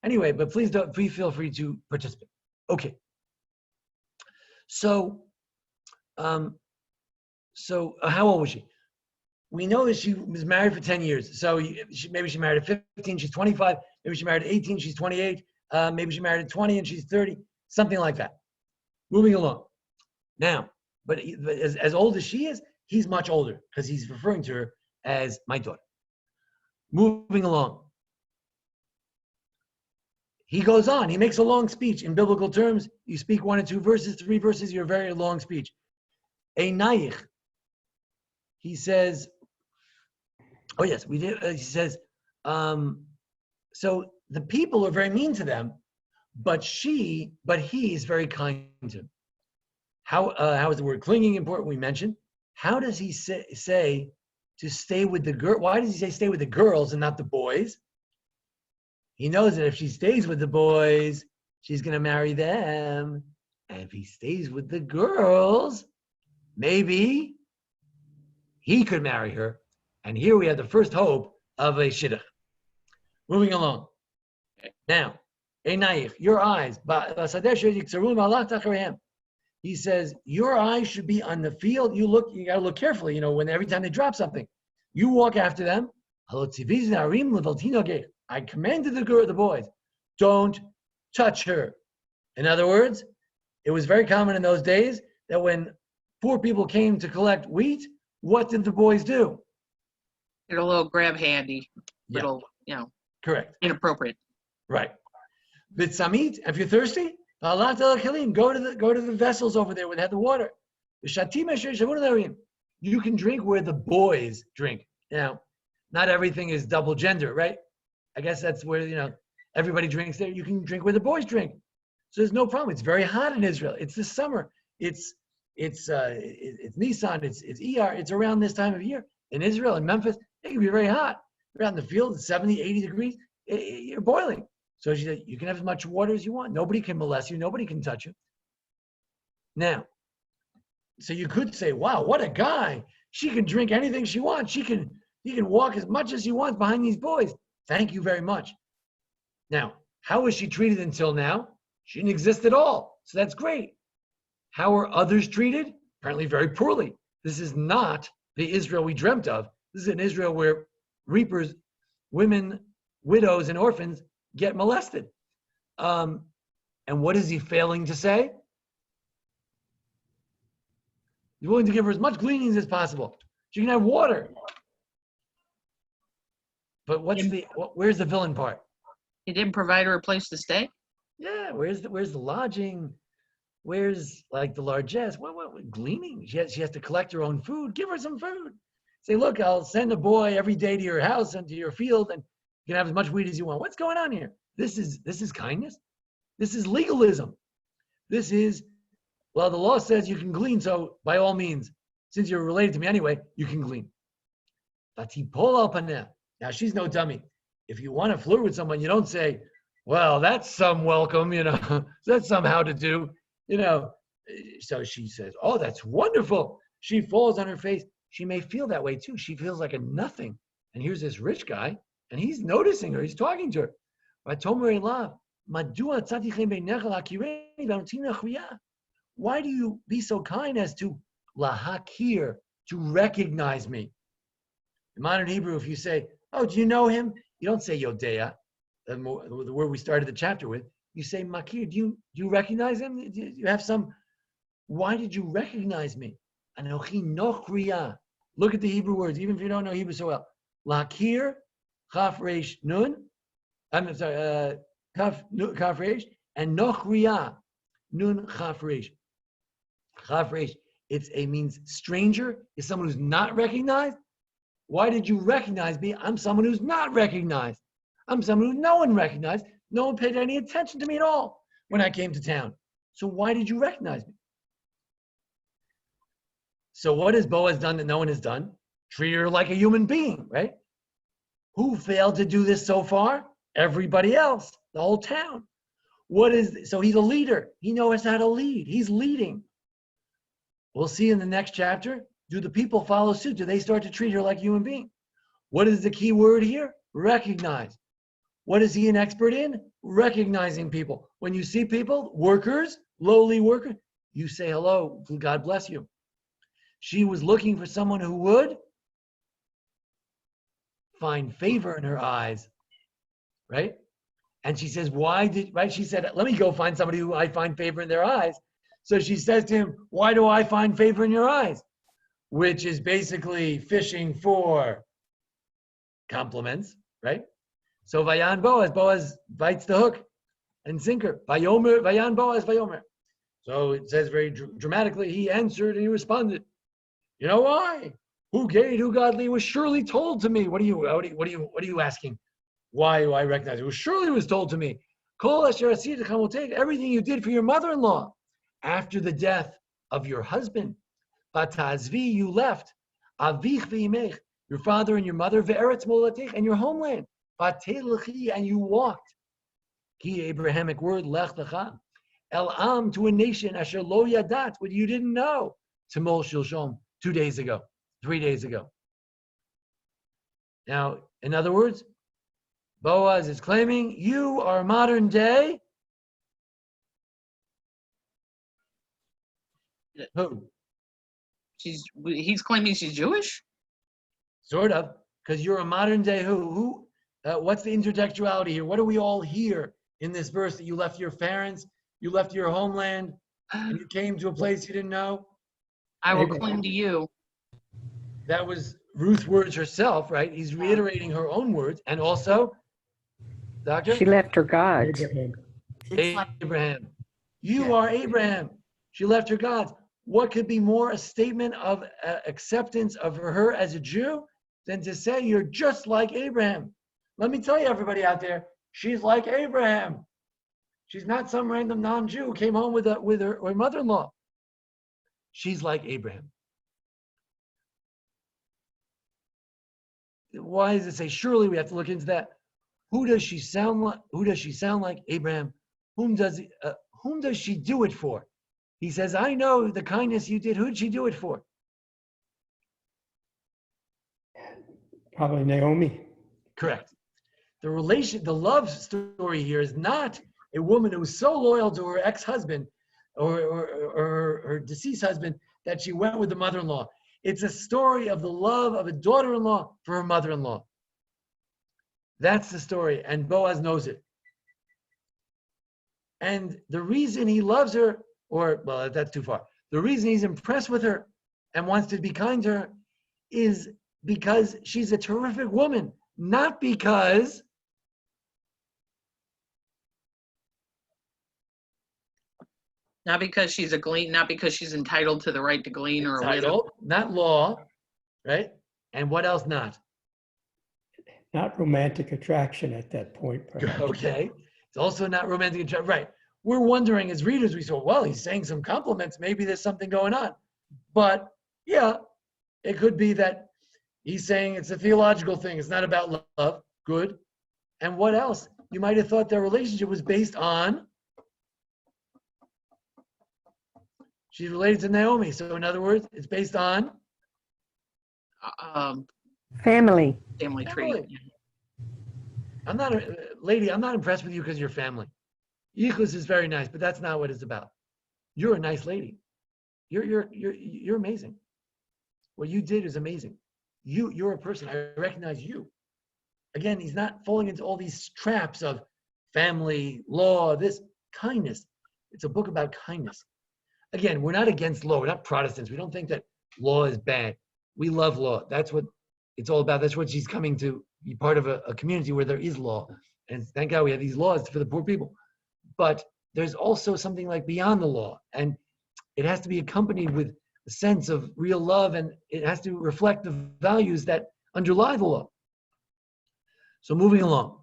anyway, but please feel free to participate. Okay. So, how old was she? We know that she was married for 10 years. So maybe she married at 15, she's 25. Maybe she married at 18, she's 28. Maybe she married at 20 and she's 30, something like that. Moving along. Now, but as old as she is, he's much older because he's referring to her as my daughter. Moving along. he goes on. He makes a long speech. In biblical terms, you speak 1 or 2 verses, 3 verses, you're a very long speech. Einayich. He says, oh yes, we did. He says, so the people are very mean to them, but he is very kind to them. How is the word clinging important? We mentioned. How does he say to stay with the girl? Why does he say stay with the girls and not the boys? He knows that if she stays with the boys, she's going to marry them. And if he stays with the girls, maybe he could marry her. And here we have the first hope of a shidduch. Moving along. Now, Einayich, your eyes. He says, your eyes should be on the field. You got to look carefully, when every time they drop something. You walk after them. I commanded the boys, don't touch her. In other words, it was very common in those days that when poor people came to collect wheat, what did the boys do? Get a little grab handy, little, Correct. inappropriate. Right. Bitsamit, if you're thirsty, go to the vessels over there where they have the water. You can drink where the boys drink. Now, not everything is double gender, right? I guess that's where, everybody drinks there. You can drink where the boys drink. So there's no problem. It's very hot in Israel. It's the summer. It's Nisan. It's Iyar. It's around this time of year. In Israel, in Memphis, it can be very hot. You're out in the field, it's 70, 80 degrees. You're boiling. So she said, you can have as much water as you want. Nobody can molest you. Nobody can touch you. Now, so you could say, wow, what a guy. She can drink anything she wants. He can walk as much as he wants behind these boys. Thank you very much. Now, how was she treated until now? She didn't exist at all. So that's great. How are others treated? Apparently very poorly. This is not the Israel we dreamt of. This is an Israel where reapers, women, widows, and orphans get molested. And what is he failing to say? He's willing to give her as much gleanings as possible. She can have water. But where's the villain part? He didn't provide her a place to stay? Yeah, where's the lodging? Where's the largesse? What gleaning? She has to collect her own food. Give her some food. Say, look, I'll send a boy every day to your house and to your field, and you can have as much wheat as you want. What's going on here? This is kindness. This is legalism. This is, well, the law says you can glean, so by all means, since you're related to me anyway, you can glean. Now, she's no dummy. If you want to flirt with someone, you don't say, well, that's some welcome, that's somehow to do, So she says, oh, that's wonderful. She falls on her face. She may feel that way too. She feels like a nothing. And here's this rich guy, and he's noticing her. He's talking to her. Why do you be so kind as to lahakir, to recognize me? In modern Hebrew, if you say, oh, do you know him? You don't say yodea, the word we started the chapter with. You say makir. Do you recognize him? Do you have some? Why did you recognize me? Anochi nochriya. Look at the Hebrew words, even if you don't know Hebrew so well. Lakir, chaf reish nun. I'm sorry, kaf reish, and nochriya, nun chaf reish. Chaf reish. Means stranger. Is someone who's not recognized. Why did you recognize me? I'm someone who's not recognized. I'm someone who no one recognized. No one paid any attention to me at all when I came to town. So why did you recognize me? So what has Boaz done that no one has done? Treat her like a human being, right? Who failed to do this so far? Everybody else, the whole town. So he's a leader. He knows how to lead. He's leading. We'll see in the next chapter. Do the people follow suit? Do they start to treat her like a human being? What is the key word here? Recognize. What is he an expert in? Recognizing people. When you see people, workers, lowly workers, you say hello, God bless you. She was looking for someone who would find favor in her eyes, right? And she says, she said, let me go find somebody who I find favor in their eyes. So she says to him, why do I find favor in your eyes? Which is basically fishing for compliments, right? So Vayan Boaz bites the hook. and sinker. Vayomer, Vayan Boaz, Vayomer. So it says very dramatically, he answered and he responded, you know why? Who godly was surely told to me. What are you asking? Why do I recognize it? Well, surely it was told to me. Kol asher asitech will take everything you did for your mother-in-law after the death of your husband. Batazvi, you left. Avich v'imech, your father and your mother, ve'eretz molatech, and your homeland. Batelchi, and you walked. Ki Abrahamic word lech lecha. El am, to a nation asher lo yadat, what you didn't know. Timol shilshom, 2 days ago, 3 days ago. Now, in other words, Boaz is claiming you are modern day. Who? He's claiming she's Jewish? Sort of, because you're a modern day who? What's the intertextuality here? What do we all hear in this verse that you left your parents, you left your homeland, and you came to a place you didn't know? I will cling to you. That was Ruth's words herself, right? He's reiterating her own words, and also, Doctor? She left her gods. Abraham. It's like, Abraham. You Yeah. are Abraham. She left her gods. What could be more a statement of acceptance of her as a Jew than to say you're just like Abraham? Let me tell you, everybody out there, she's like Abraham. She's not some random non-Jew who came home with her mother-in-law. She's like Abraham. Why does it say? Surely we have to look into that. Who does she sound like? Who does she sound like? Abraham. Whom does she do it for? He says, I know the kindness you did. Who did she do it for? Probably Naomi. Correct. The love story here is not a woman who was so loyal to her ex-husband or her deceased husband that she went with the mother-in-law. It's a story of the love of a daughter-in-law for her mother-in-law. That's the story, and Boaz knows it. And the reason he loves her, well, that's too far. The reason he's impressed with her and wants to be kind to her is because she's a terrific woman, not because Not because she's not because she's entitled to the right to glean or a widow. title, not law, right? And what else not? Not romantic attraction at that point, perhaps. Okay. It's also not romantic attraction. Right. We're wondering as readers, we say, well, he's saying some compliments. Maybe there's something going on. But yeah, it could be that he's saying it's a theological thing. It's not about love. Good. And what else? You might have thought their relationship was based on, she's related to Naomi. So in other words, it's based on Family. family tree. family. I'm not impressed with you because you're family. Yichus is very nice, but that's not what it's about. You're a nice lady. You're amazing. What you did is amazing. You're a person. I recognize you. Again, he's not falling into all these traps of family, law, this kindness. It's a book about kindness. Again, we're not against law. We're not Protestants. We don't think that law is bad. We love law. That's what it's all about. That's what she's coming to be part of a community where there is law. And thank God we have these laws for the poor people. But there's also something like beyond the law. And it has to be accompanied with a sense of real love, and it has to reflect the values that underlie the law. So moving along.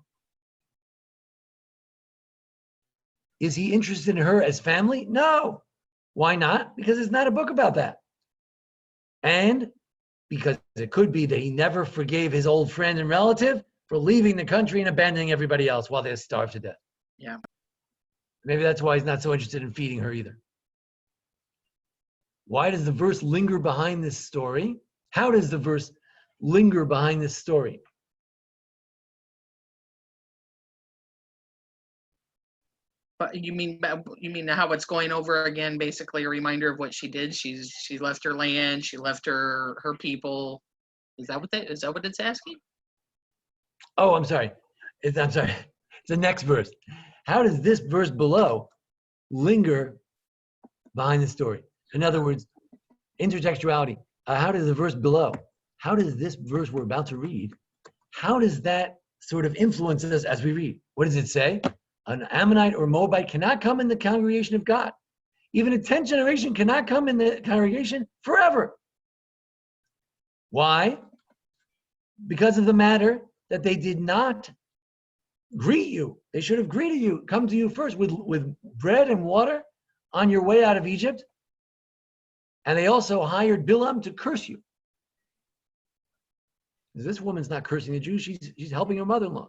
Is he interested in her as family? No. Why not? Because it's not a book about that. And because it could be that he never forgave his old friend and relative for leaving the country and abandoning everybody else while they're starved to death. Yeah. Maybe that's why he's not so interested in feeding her either. Why does the verse linger behind this story? How does the verse linger behind this story? But you mean how it's going over again, basically a reminder of what she did? She left her land, she left her people. Is that what it's asking? Oh, I'm sorry. It's the next verse. How does this verse below linger behind the story? In other words, intertextuality. How does the verse below, how does this verse we're about to read, how does that sort of influence us as we read? What does it say? an Ammonite or Moabite cannot come in the congregation of God. Even a 10th generation cannot come in the congregation forever. Why? Because of the matter that they did not greet you. They should have greeted you, come to you first with bread and water on your way out of Egypt. And they also hired Bilam to curse you. This woman's not cursing the Jews, she's helping her mother-in-law.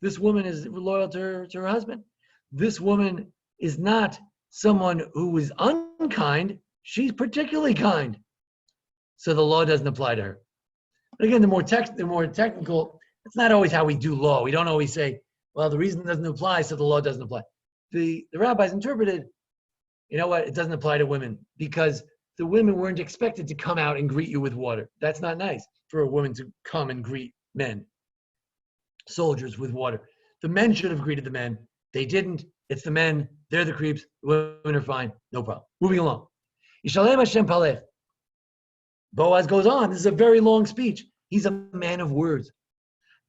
This woman is loyal to her husband. This woman is not someone who is unkind, she's particularly kind. So the law doesn't apply to her. But again, the more technical, it's not always how we do law. We don't always say, well, the reason it doesn't apply, so the law doesn't apply. The rabbis interpreted, you know what, it doesn't apply to women because the women weren't expected to come out and greet you with water. That's not nice for a woman to come and greet men, soldiers with water. The men should have greeted the men. They didn't. It's the men. They're the creeps. The women are fine. No problem. Moving along. Yishalem Hashem Palech. Boaz goes on. This is a very long speech. He's a man of words.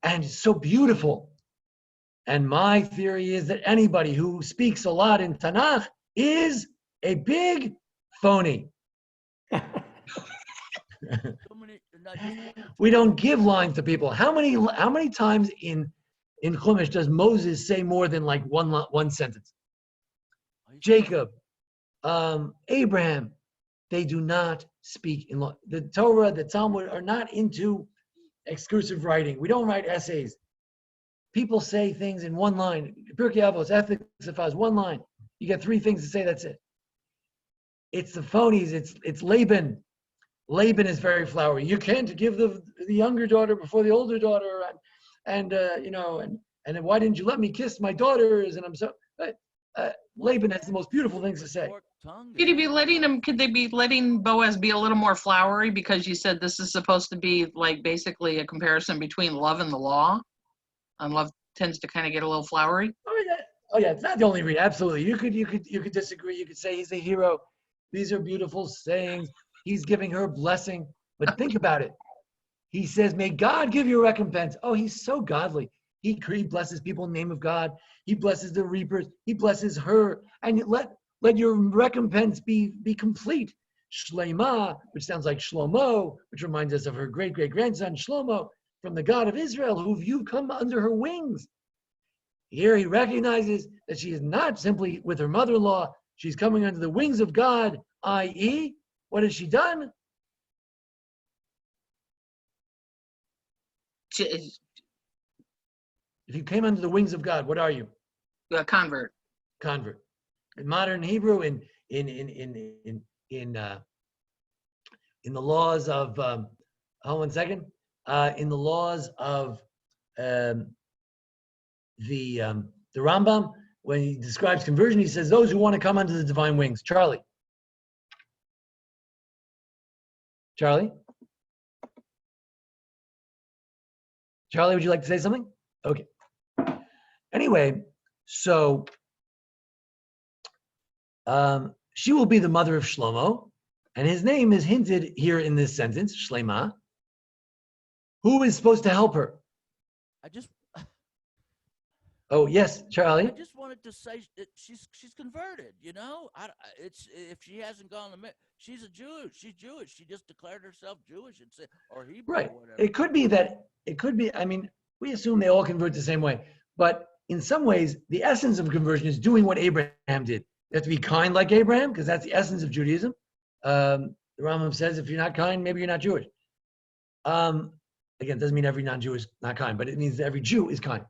And so beautiful. And my theory is that anybody who speaks a lot in Tanakh is a big phony. We don't give lines to people. How many times in Chumash does Moses say more than like one sentence? Jacob, Abraham, they do not speak in law. The Torah, the Talmud are not into excursive writing. We don't write essays. People say things in one line. Pirkei Avos, ethics, Sifas, one line. You get 3 things to say, that's it. It's the phonies, it's Laban. Laban is very flowery. You can't give the younger daughter before the older daughter, and why didn't you let me kiss my daughters? And I'm so Laban has the most beautiful things to say. Could they be letting Boaz be a little more flowery because you said this is supposed to be like basically a comparison between love and the law, and love tends to kind of get a little flowery. Oh yeah, it's not the only reason. Absolutely, you could disagree. You could say he's a hero. These are beautiful sayings. He's giving her blessing. But think about it. He says, may God give you a recompense. Oh, he's so godly. He blesses people in the name of God. He blesses the reapers. He blesses her. And let your recompense be complete. Shlema, which sounds like Shlomo, which reminds us of her great-great-grandson, Shlomo, from the God of Israel, who you've come under her wings. Here he recognizes that she is not simply with her mother-in-law. She's coming under the wings of God, i.e., what has she done? If you came under the wings of God, what are you? A convert. Convert. In modern Hebrew, in the laws of hold 1 second. In the laws of the Rambam, when he describes conversion, he says those who want to come under the divine wings. Charlie, would you like to say something? Okay. Anyway, so she will be the mother of Shlomo, and his name is hinted here in this sentence, Shlema. Who is supposed to help her? Oh yes, Charlie. I just wanted to say that she's converted. You know, it's if she hasn't gone to she's Jewish. She's Jewish. She just declared herself Jewish and said, or Hebrew, right. or whatever. It could be that. It could be. I mean, we assume they all convert the same way, but in some ways, the essence of conversion is doing what Abraham did. You have to be kind like Abraham, because that's the essence of Judaism. The Rambam says, if you're not kind, maybe you're not Jewish. Again, it doesn't mean every non-Jew is not kind, but it means that every Jew is kind.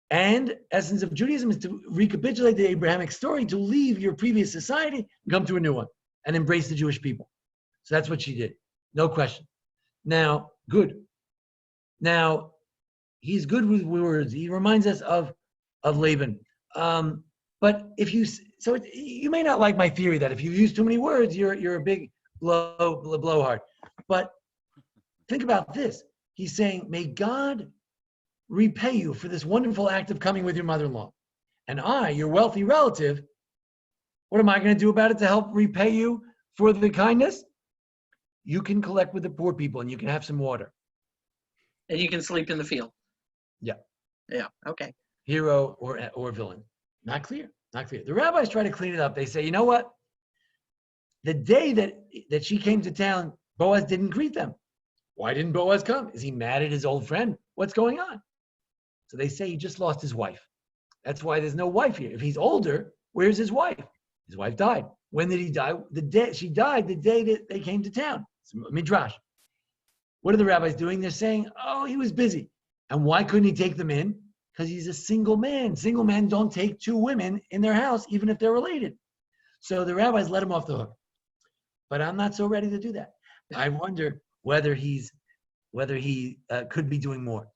And essence of Judaism is to recapitulate the Abrahamic story, to leave your previous society and come to a new one and embrace the Jewish people. So that's what she did. No question. Now, good. Now, he's good with words. He reminds us of Laban. But if you may not like my theory that if you use too many words, you're a big blowhard. But think about this. He's saying, may God repay you for this wonderful act of coming with your mother-in-law. And I, your wealthy relative, what am I going to do about it to help repay you for the kindness? You can collect with the poor people and you can have some water. And you can sleep in the field. Yeah. Yeah, okay. hero or villain? Not clear. Not clear. The rabbis try to clean it up. They say, you know what? The day that she came to town, Boaz didn't greet them. Why didn't Boaz come? Is he mad at his old friend? What's going on? So they say he just lost his wife. That's why there's no wife here. If he's older, where's his wife? His wife died. When did he die? The day she died, the day that they came to town. It's Midrash. What are the rabbis doing? They're saying, oh, he was busy. And why couldn't he take them in? Because he's a single man. Single men don't take two women in their house, even if they're related. So the rabbis let him off the hook. But I'm not so ready to do that. I wonder whether he could be doing more.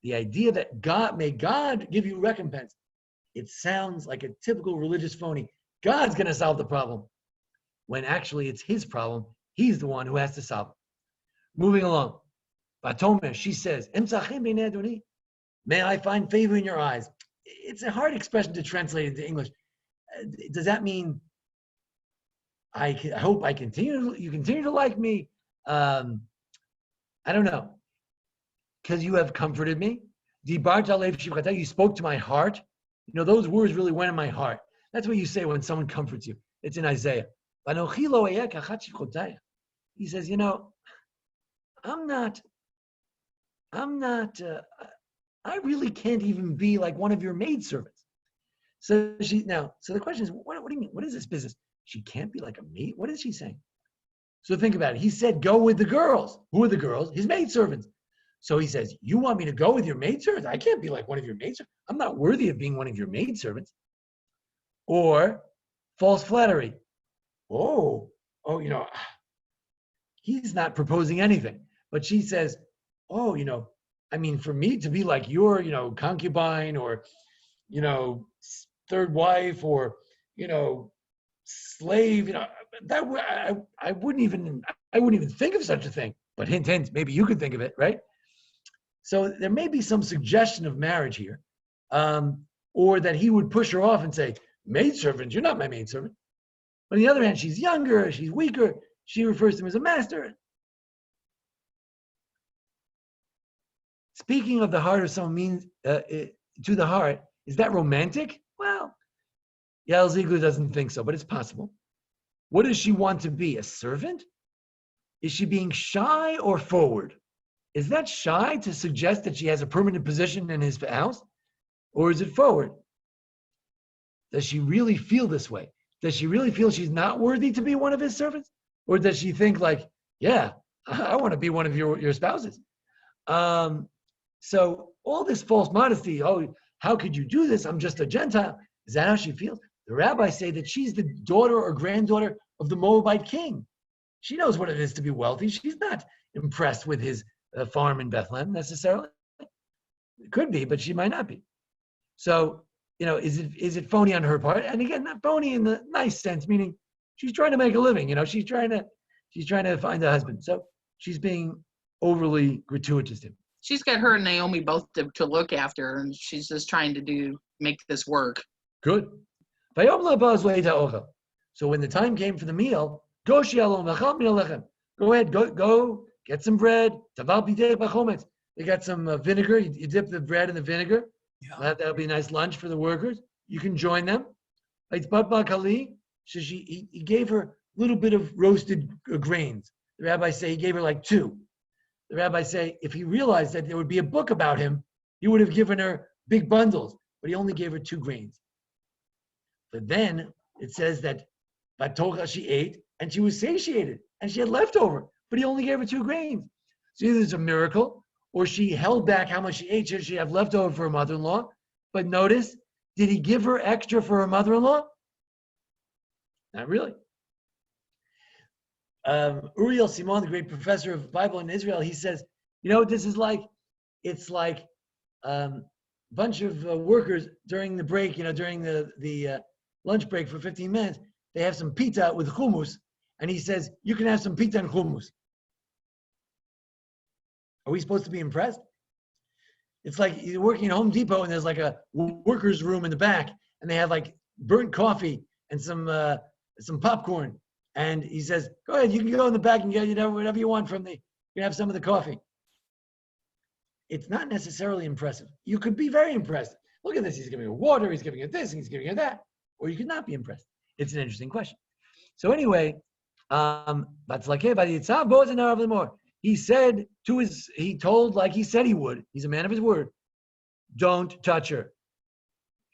The idea that may God give you recompense, it sounds like a typical religious phony. God's going to solve the problem, when actually it's his problem. He's the one who has to solve it. Moving along. Batomer, she says, may I find favor in your eyes? It's a hard expression to translate into English. Does that mean I hope you continue to like me? I don't know. Because you have comforted me. You spoke to my heart. You know, those words really went in my heart. That's what you say when someone comforts you. It's in Isaiah. He says, you know, I really can't even be like one of your maidservants. So the question is, what do you mean? What is this business? She can't be like a maid? What is she saying? So think about it. He said, go with the girls. Who are the girls? His maidservants. So he says, you want me to go with your maidservants? I can't be like one of your maidservants. I'm not worthy of being one of your maidservants. Or false flattery. Oh, you know, he's not proposing anything. But she says, oh, you know, I mean, for me to be like your, you know, concubine or, you know, third wife or, you know, slave, you know, that I wouldn't even think of such a thing. But hint, hint, maybe you could think of it, right? So there may be some suggestion of marriage here, or that he would push her off and say, maidservant, you're not my maidservant. But on the other hand, she's younger, she's weaker, she refers to him as a master. Speaking of the heart of someone means to the heart, is that romantic? Well, Yael Ziegler doesn't think so, but it's possible. What does she want to be? A servant? Is she being shy or forward? Is that shy to suggest that she has a permanent position in his house? Or is it forward? Does she really feel this way? Does she really feel she's not worthy to be one of his servants? Or does she think like, yeah, I want to be one of your spouses? So all this false modesty, oh, how could you do this? I'm just a Gentile. Is that how she feels? The rabbis say that she's the daughter or granddaughter of the Moabite king. She knows what it is to be wealthy. She's not impressed with his farm in Bethlehem necessarily. It could be, but she might not be. So, you know, is it phony on her part? And again, not phony in the nice sense, meaning she's trying to make a living. You know, she's trying to find a husband. So she's being overly gratuitous to him. She's got her and Naomi both to look after, and she's just trying to make this work. Good. So when the time came for the meal, go ahead, go get some bread. They got some vinegar. You dip the bread in the vinegar. Yeah. That'll be a nice lunch for the workers. You can join them. He gave her a little bit of roasted grains. The rabbis say he gave her like 2. The rabbis say if he realized that there would be a book about him, he would have given her big bundles, but he only gave her 2 grains. But then it says that Batocha she ate and she was satiated and she had leftover, but he only gave her 2 grains. So either it's a miracle or she held back how much she ate so she have leftover for her mother-in-law. But notice, did he give her extra for her mother-in-law? Not really. Uriel Simon, the great professor of Bible in Israel, he says, you know what this is like? It's like a bunch of workers during the break, you know, during the lunch break for 15 minutes, they have some pita with hummus, and he says, you can have some pita and hummus. Are we supposed to be impressed? It's like you're working at Home Depot and there's like a worker's room in the back, and they have like burnt coffee and some popcorn. And he says, go ahead, you can go in the back and get whatever you want you can have some of the coffee. It's not necessarily impressive. You could be very impressed. Look at this. He's giving her water. He's giving her this. He's giving her that. Or you could not be impressed. It's an interesting question. So anyway, he said he told like he said he would. He's a man of his word. Don't touch her.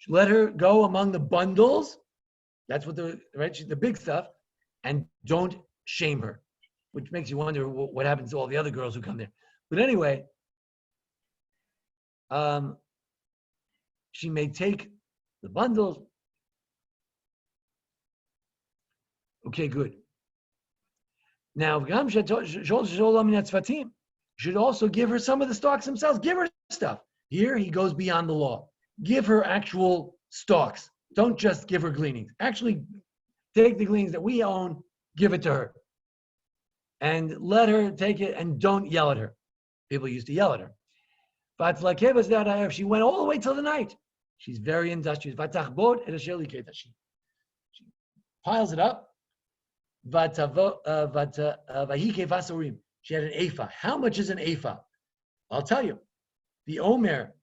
Let her go among the bundles. That's what the big stuff. And don't shame her, which makes you wonder what happens to all the other girls who come there. But anyway, she may take the bundles. Okay, good. Now, should also give her some of the stalks themselves. Give her stuff. Here, he goes beyond the law. Give her actual stalks. Don't just give her gleanings. Actually, take the gleanings that we own, give it to her. And let her take it and don't yell at her. People used to yell at her. She went all the way till the night. She's very industrious. She piles it up. She had an ephah. How much is an ephah? I'll tell you. The omer,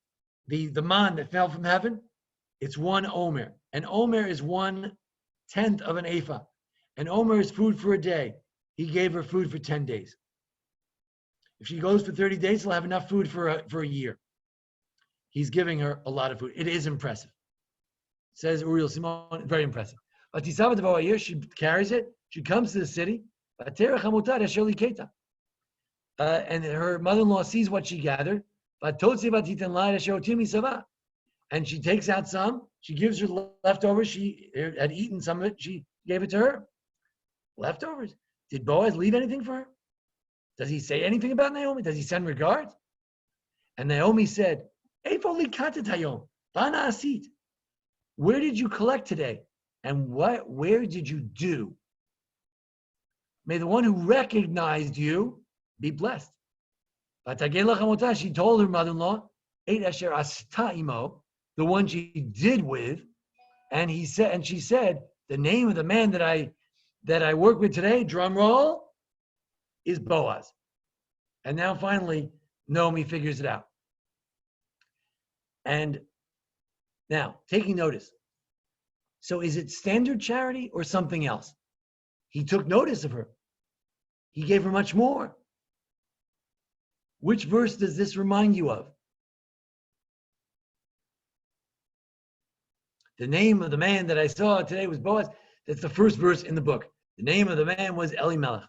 the man that fell from heaven, it's one omer. An omer is 1/10 of an ephah. An omer is food for a day. He gave her food for 10 days. If she goes for 30 days, she'll have enough food for a year. He's giving her a lot of food. It is impressive. Says Uriel Simon, very impressive. But she carries it. She comes to the city. And her mother-in-law sees what she gathered. And she takes out some. She gives her leftovers. She had eaten some of it. She gave it to her. Leftovers. Did Boaz leave anything for her? Does he say anything about Naomi? Does he send regards? And Naomi said, where did you collect today? And where did you do? May the one who recognized you be blessed. She told her mother-in-law, the one she did with, and she said, the name of the man that I work with today, drum roll, is Boaz. And now finally, Naomi figures it out. And now, taking notice. So is it standard charity or something else? He took notice of her. He gave her much more. Which verse does this remind you of? The name of the man that I saw today was Boaz. That's the first verse in the book. The name of the man was Elimelech.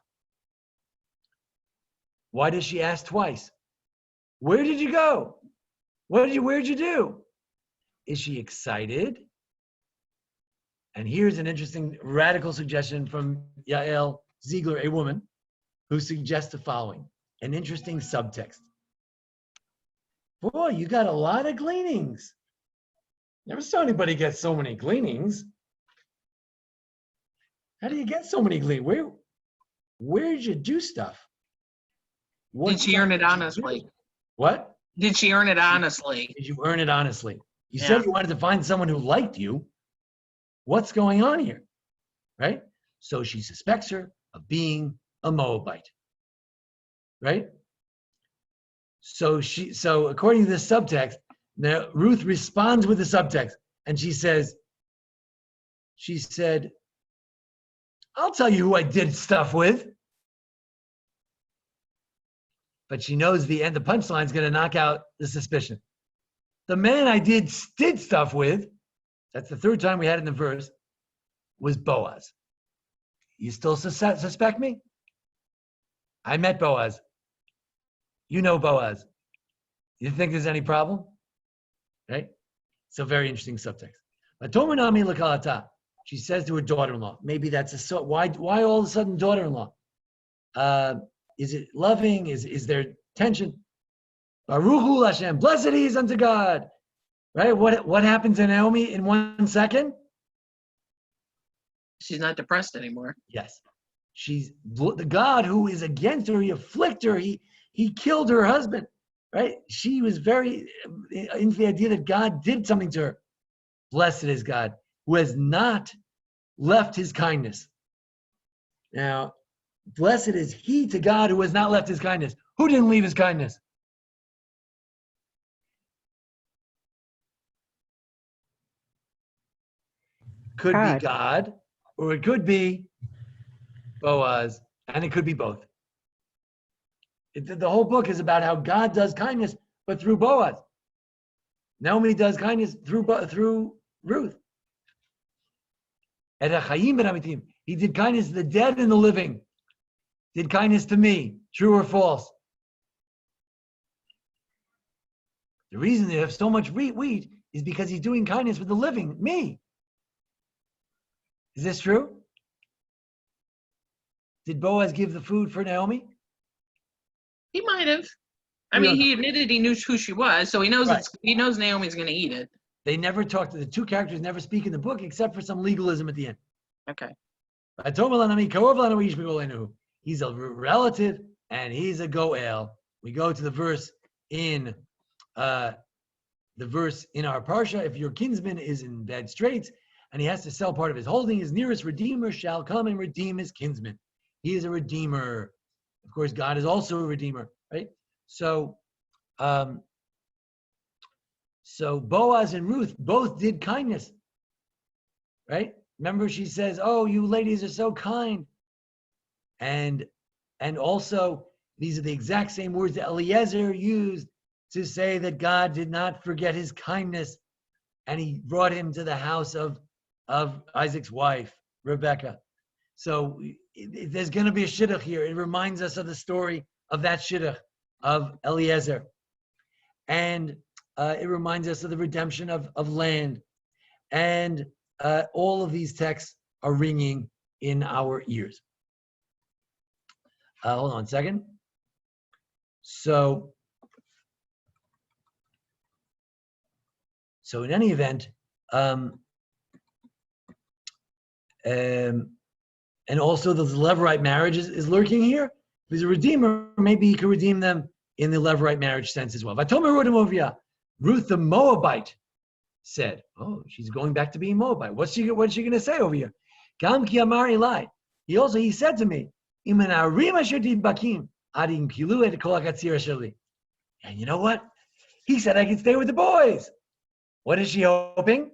Why does she ask twice? Where did you go? Where'd you do? Is she excited? And here's an interesting radical suggestion from Yael Ziegler, a woman, who suggests the following, an interesting subtext. Boy, you got a lot of gleanings. Never saw anybody get so many gleanings. How do you get so many gleanings? Where did you do stuff? Did she earn it honestly? What? Did she earn it honestly? Did you earn it honestly? You said you wanted to find someone who liked you. What's going on here? Right? So she suspects her of being a Moabite. Right? So according to this subtext, now Ruth responds with the subtext, and she said, I'll tell you who I did stuff with. But she knows the punchline is going to knock out the suspicion. The man I did stuff with, that's the third time we had it in the verse, was Boaz. You still suspect me? I met Boaz. You know Boaz. You think there's any problem? Right? So very interesting subtext. She says to her daughter-in-law, maybe that's why all of a sudden daughter-in-law? Is it loving? Is there tension? Baruch Hu Hashem, blessed he is unto God. Right? What happened to Naomi in 1 second? She's not depressed anymore. Yes. She's the God who is against her, he afflicted her, he killed her husband. Right? She was very into the idea that God did something to her. Blessed is God, who has not left his kindness. Now, blessed is he to God who has not left his kindness. Who didn't leave his kindness? Could God. be God, or it could be Boaz, and it could be both. The whole book is about how God does kindness, but through Boaz. Naomi does kindness through Ruth. He did kindness to the dead and the living. Did kindness to me, true or false? The reason they have so much wheat is because he's doing kindness with the living, me. Is this true? Did Boaz give the food for Naomi? He might have. I We mean, don't he admitted he knew who she was, so he knows Right. he knows Naomi's going to eat it. They never talk to the two characters, never speak in the book except for some legalism at the end. Okay. He's a relative and he's a goel. We go to the verse in our parsha. If your kinsman is in bad straits and he has to sell part of his holding, his nearest redeemer shall come and redeem his kinsman. He is a redeemer. Of course, God is also a redeemer, right? So Boaz and Ruth both did kindness, right? Remember, she says, "Oh, you ladies are so kind," and also these are the exact same words that Eliezer used to say that God did not forget his kindness, and he brought him to the house of Isaac's wife, Rebecca. So there's going to be a shidduch here. It reminds us of the story of that shidduch of Eliezer, and it reminds us of the redemption of land, and all of these texts are ringing in our ears. Hold on a second. So in any event, and also the Levirate marriage is lurking here. If he's a redeemer, maybe he could redeem them in the Levirate marriage sense as well. Ruth the Moabite said, "Oh, she's going back to being Moabite. What's she going to say over here?" Gam ki amar Eli. He said to me, and you know what? He said I can stay with the boys. What is she hoping?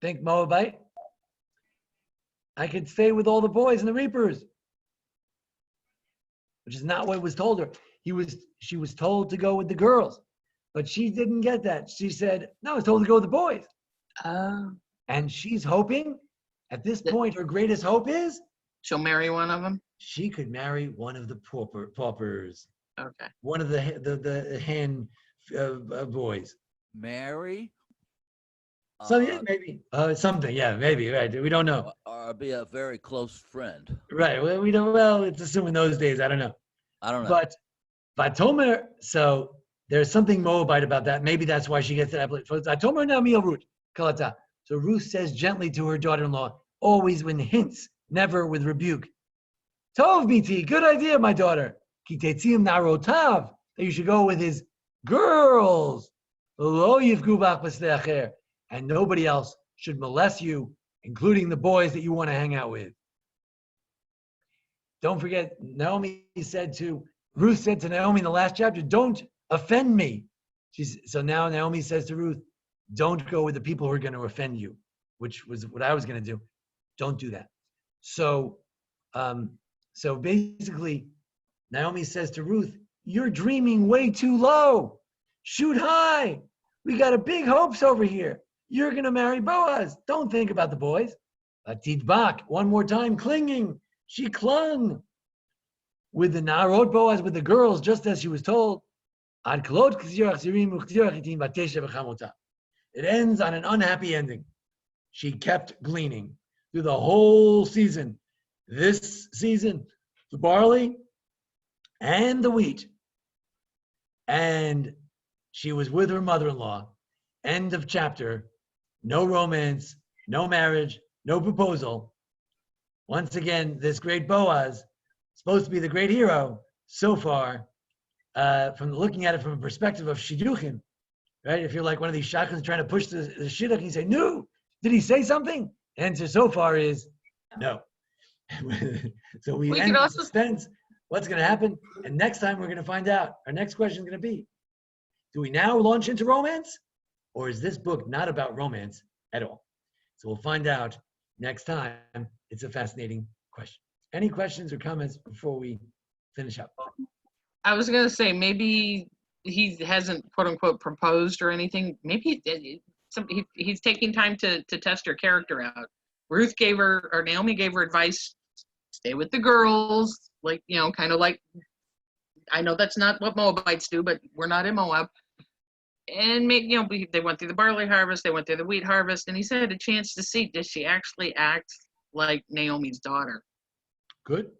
Think Moabite. I could stay with all the boys and the reapers, which is not what was told her. She was told to go with the girls, but she didn't get that. She said, "No, I was told to go with the boys." And she's hoping, at this point, her greatest hope is She'll marry one of them. she could marry one of the paupers, Okay. one of the hand boys. Mary. Something, maybe something. Yeah, maybe. Right. We don't know. Or be a very close friend. Right. Well, we don't. Well, it's assumed in those days. I don't know. I don't know. But Vatomer, so there's something Moabite about that. Maybe that's why she gets that. Vatomer Naomi Ruth Kalata. So Ruth says gently to her daughter-in-law, always with hints, never with rebuke. Tov biti, good idea, my daughter. Ki tetziim narotav, that you should go with his girls. Lo yifgu bach b'snei acher, and nobody else should molest you, including the boys that you want to hang out with. Don't forget, Ruth said to Naomi in the last chapter, "Don't offend me." So now Naomi says to Ruth, "Don't go with the people who are going to offend you," which was what I was going to do. Don't do that. So basically, Naomi says to Ruth, "You're dreaming way too low. Shoot high. We got a big hopes over here. You're going to marry Boaz. Don't think about the boys." Tidbak, one more time, clinging. She clung with the Narod Boaz, with the girls, just as she was told. It ends on an unhappy ending. She kept gleaning through the whole season. This season, the barley and the wheat. And she was with her mother-in-law. End of chapter. No romance, no marriage, no proposal. Once again, this great Boaz, supposed to be the great hero, so far, from looking at it from a perspective of shidduchim, right? If you're like one of these shotguns trying to push the shidduch, and you say, "No, did he say something?" The answer so far is no. So we end in suspense. What's going to happen? And next time we're going to find out. Our next question is going to be, do we now launch into romance? Or is this book not about romance at all? So we'll find out next time. It's a fascinating question. Any questions or comments before we finish up? I was gonna say maybe he hasn't quote unquote proposed or anything. Maybe he's taking time to test her character out. Naomi gave her advice: stay with the girls, like, you know, kind of like, I know that's not what Moabites do, but we're not in Moab. And maybe, you know, they went through the barley harvest, they went through the wheat harvest, and he said a chance to see, does she actually act like Naomi's daughter? Good.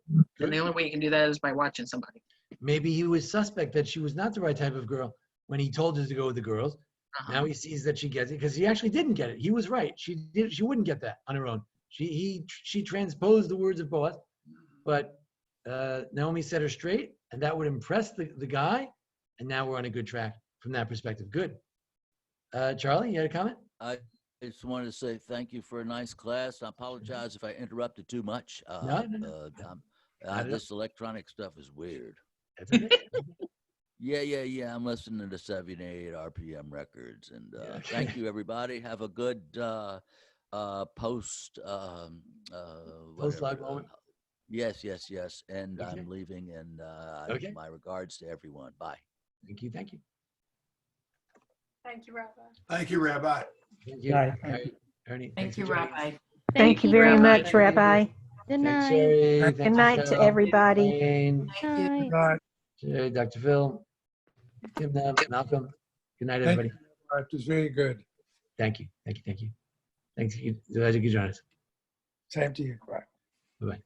And the only way you can do that is by watching somebody. Maybe he was suspect that she was not the right type of girl when he told her to go with the girls. Now he sees that she gets it, because he actually didn't get it. He was right. She wouldn't get that on her own. She transposed the words of Boaz, but Naomi set her straight, and that would impress the guy. And now we're on a good track from that perspective. Good. Charlie, you had a comment? I just wanted to say thank you for a nice class. I apologize if I interrupted too much. No. This electronic stuff is weird. That's okay. Yeah. I'm listening to 78 RPM records, and thank you, everybody. Have a good post Post-log moment. Yes. And Okay. I'm leaving, and Okay. my regards to everyone. Bye. Thank you. Thank you, Rabbi. Thank you, Rabbi. Thank you. Bye. All right, Ernie, thanks Thank for you, joining us. Rabbi. Thank you very Rabbi. much, Rabbi. Good Thanks, night. Sherry. Thank Good you, night to Phil. everybody. Jane, Thank you. Night. Sherry, Dr. Phil, Tim, Malcolm. Good night, Thank everybody. It was very good. Thank you. Thanks. Glad you could join us. Same to you. Bye. Bye-bye.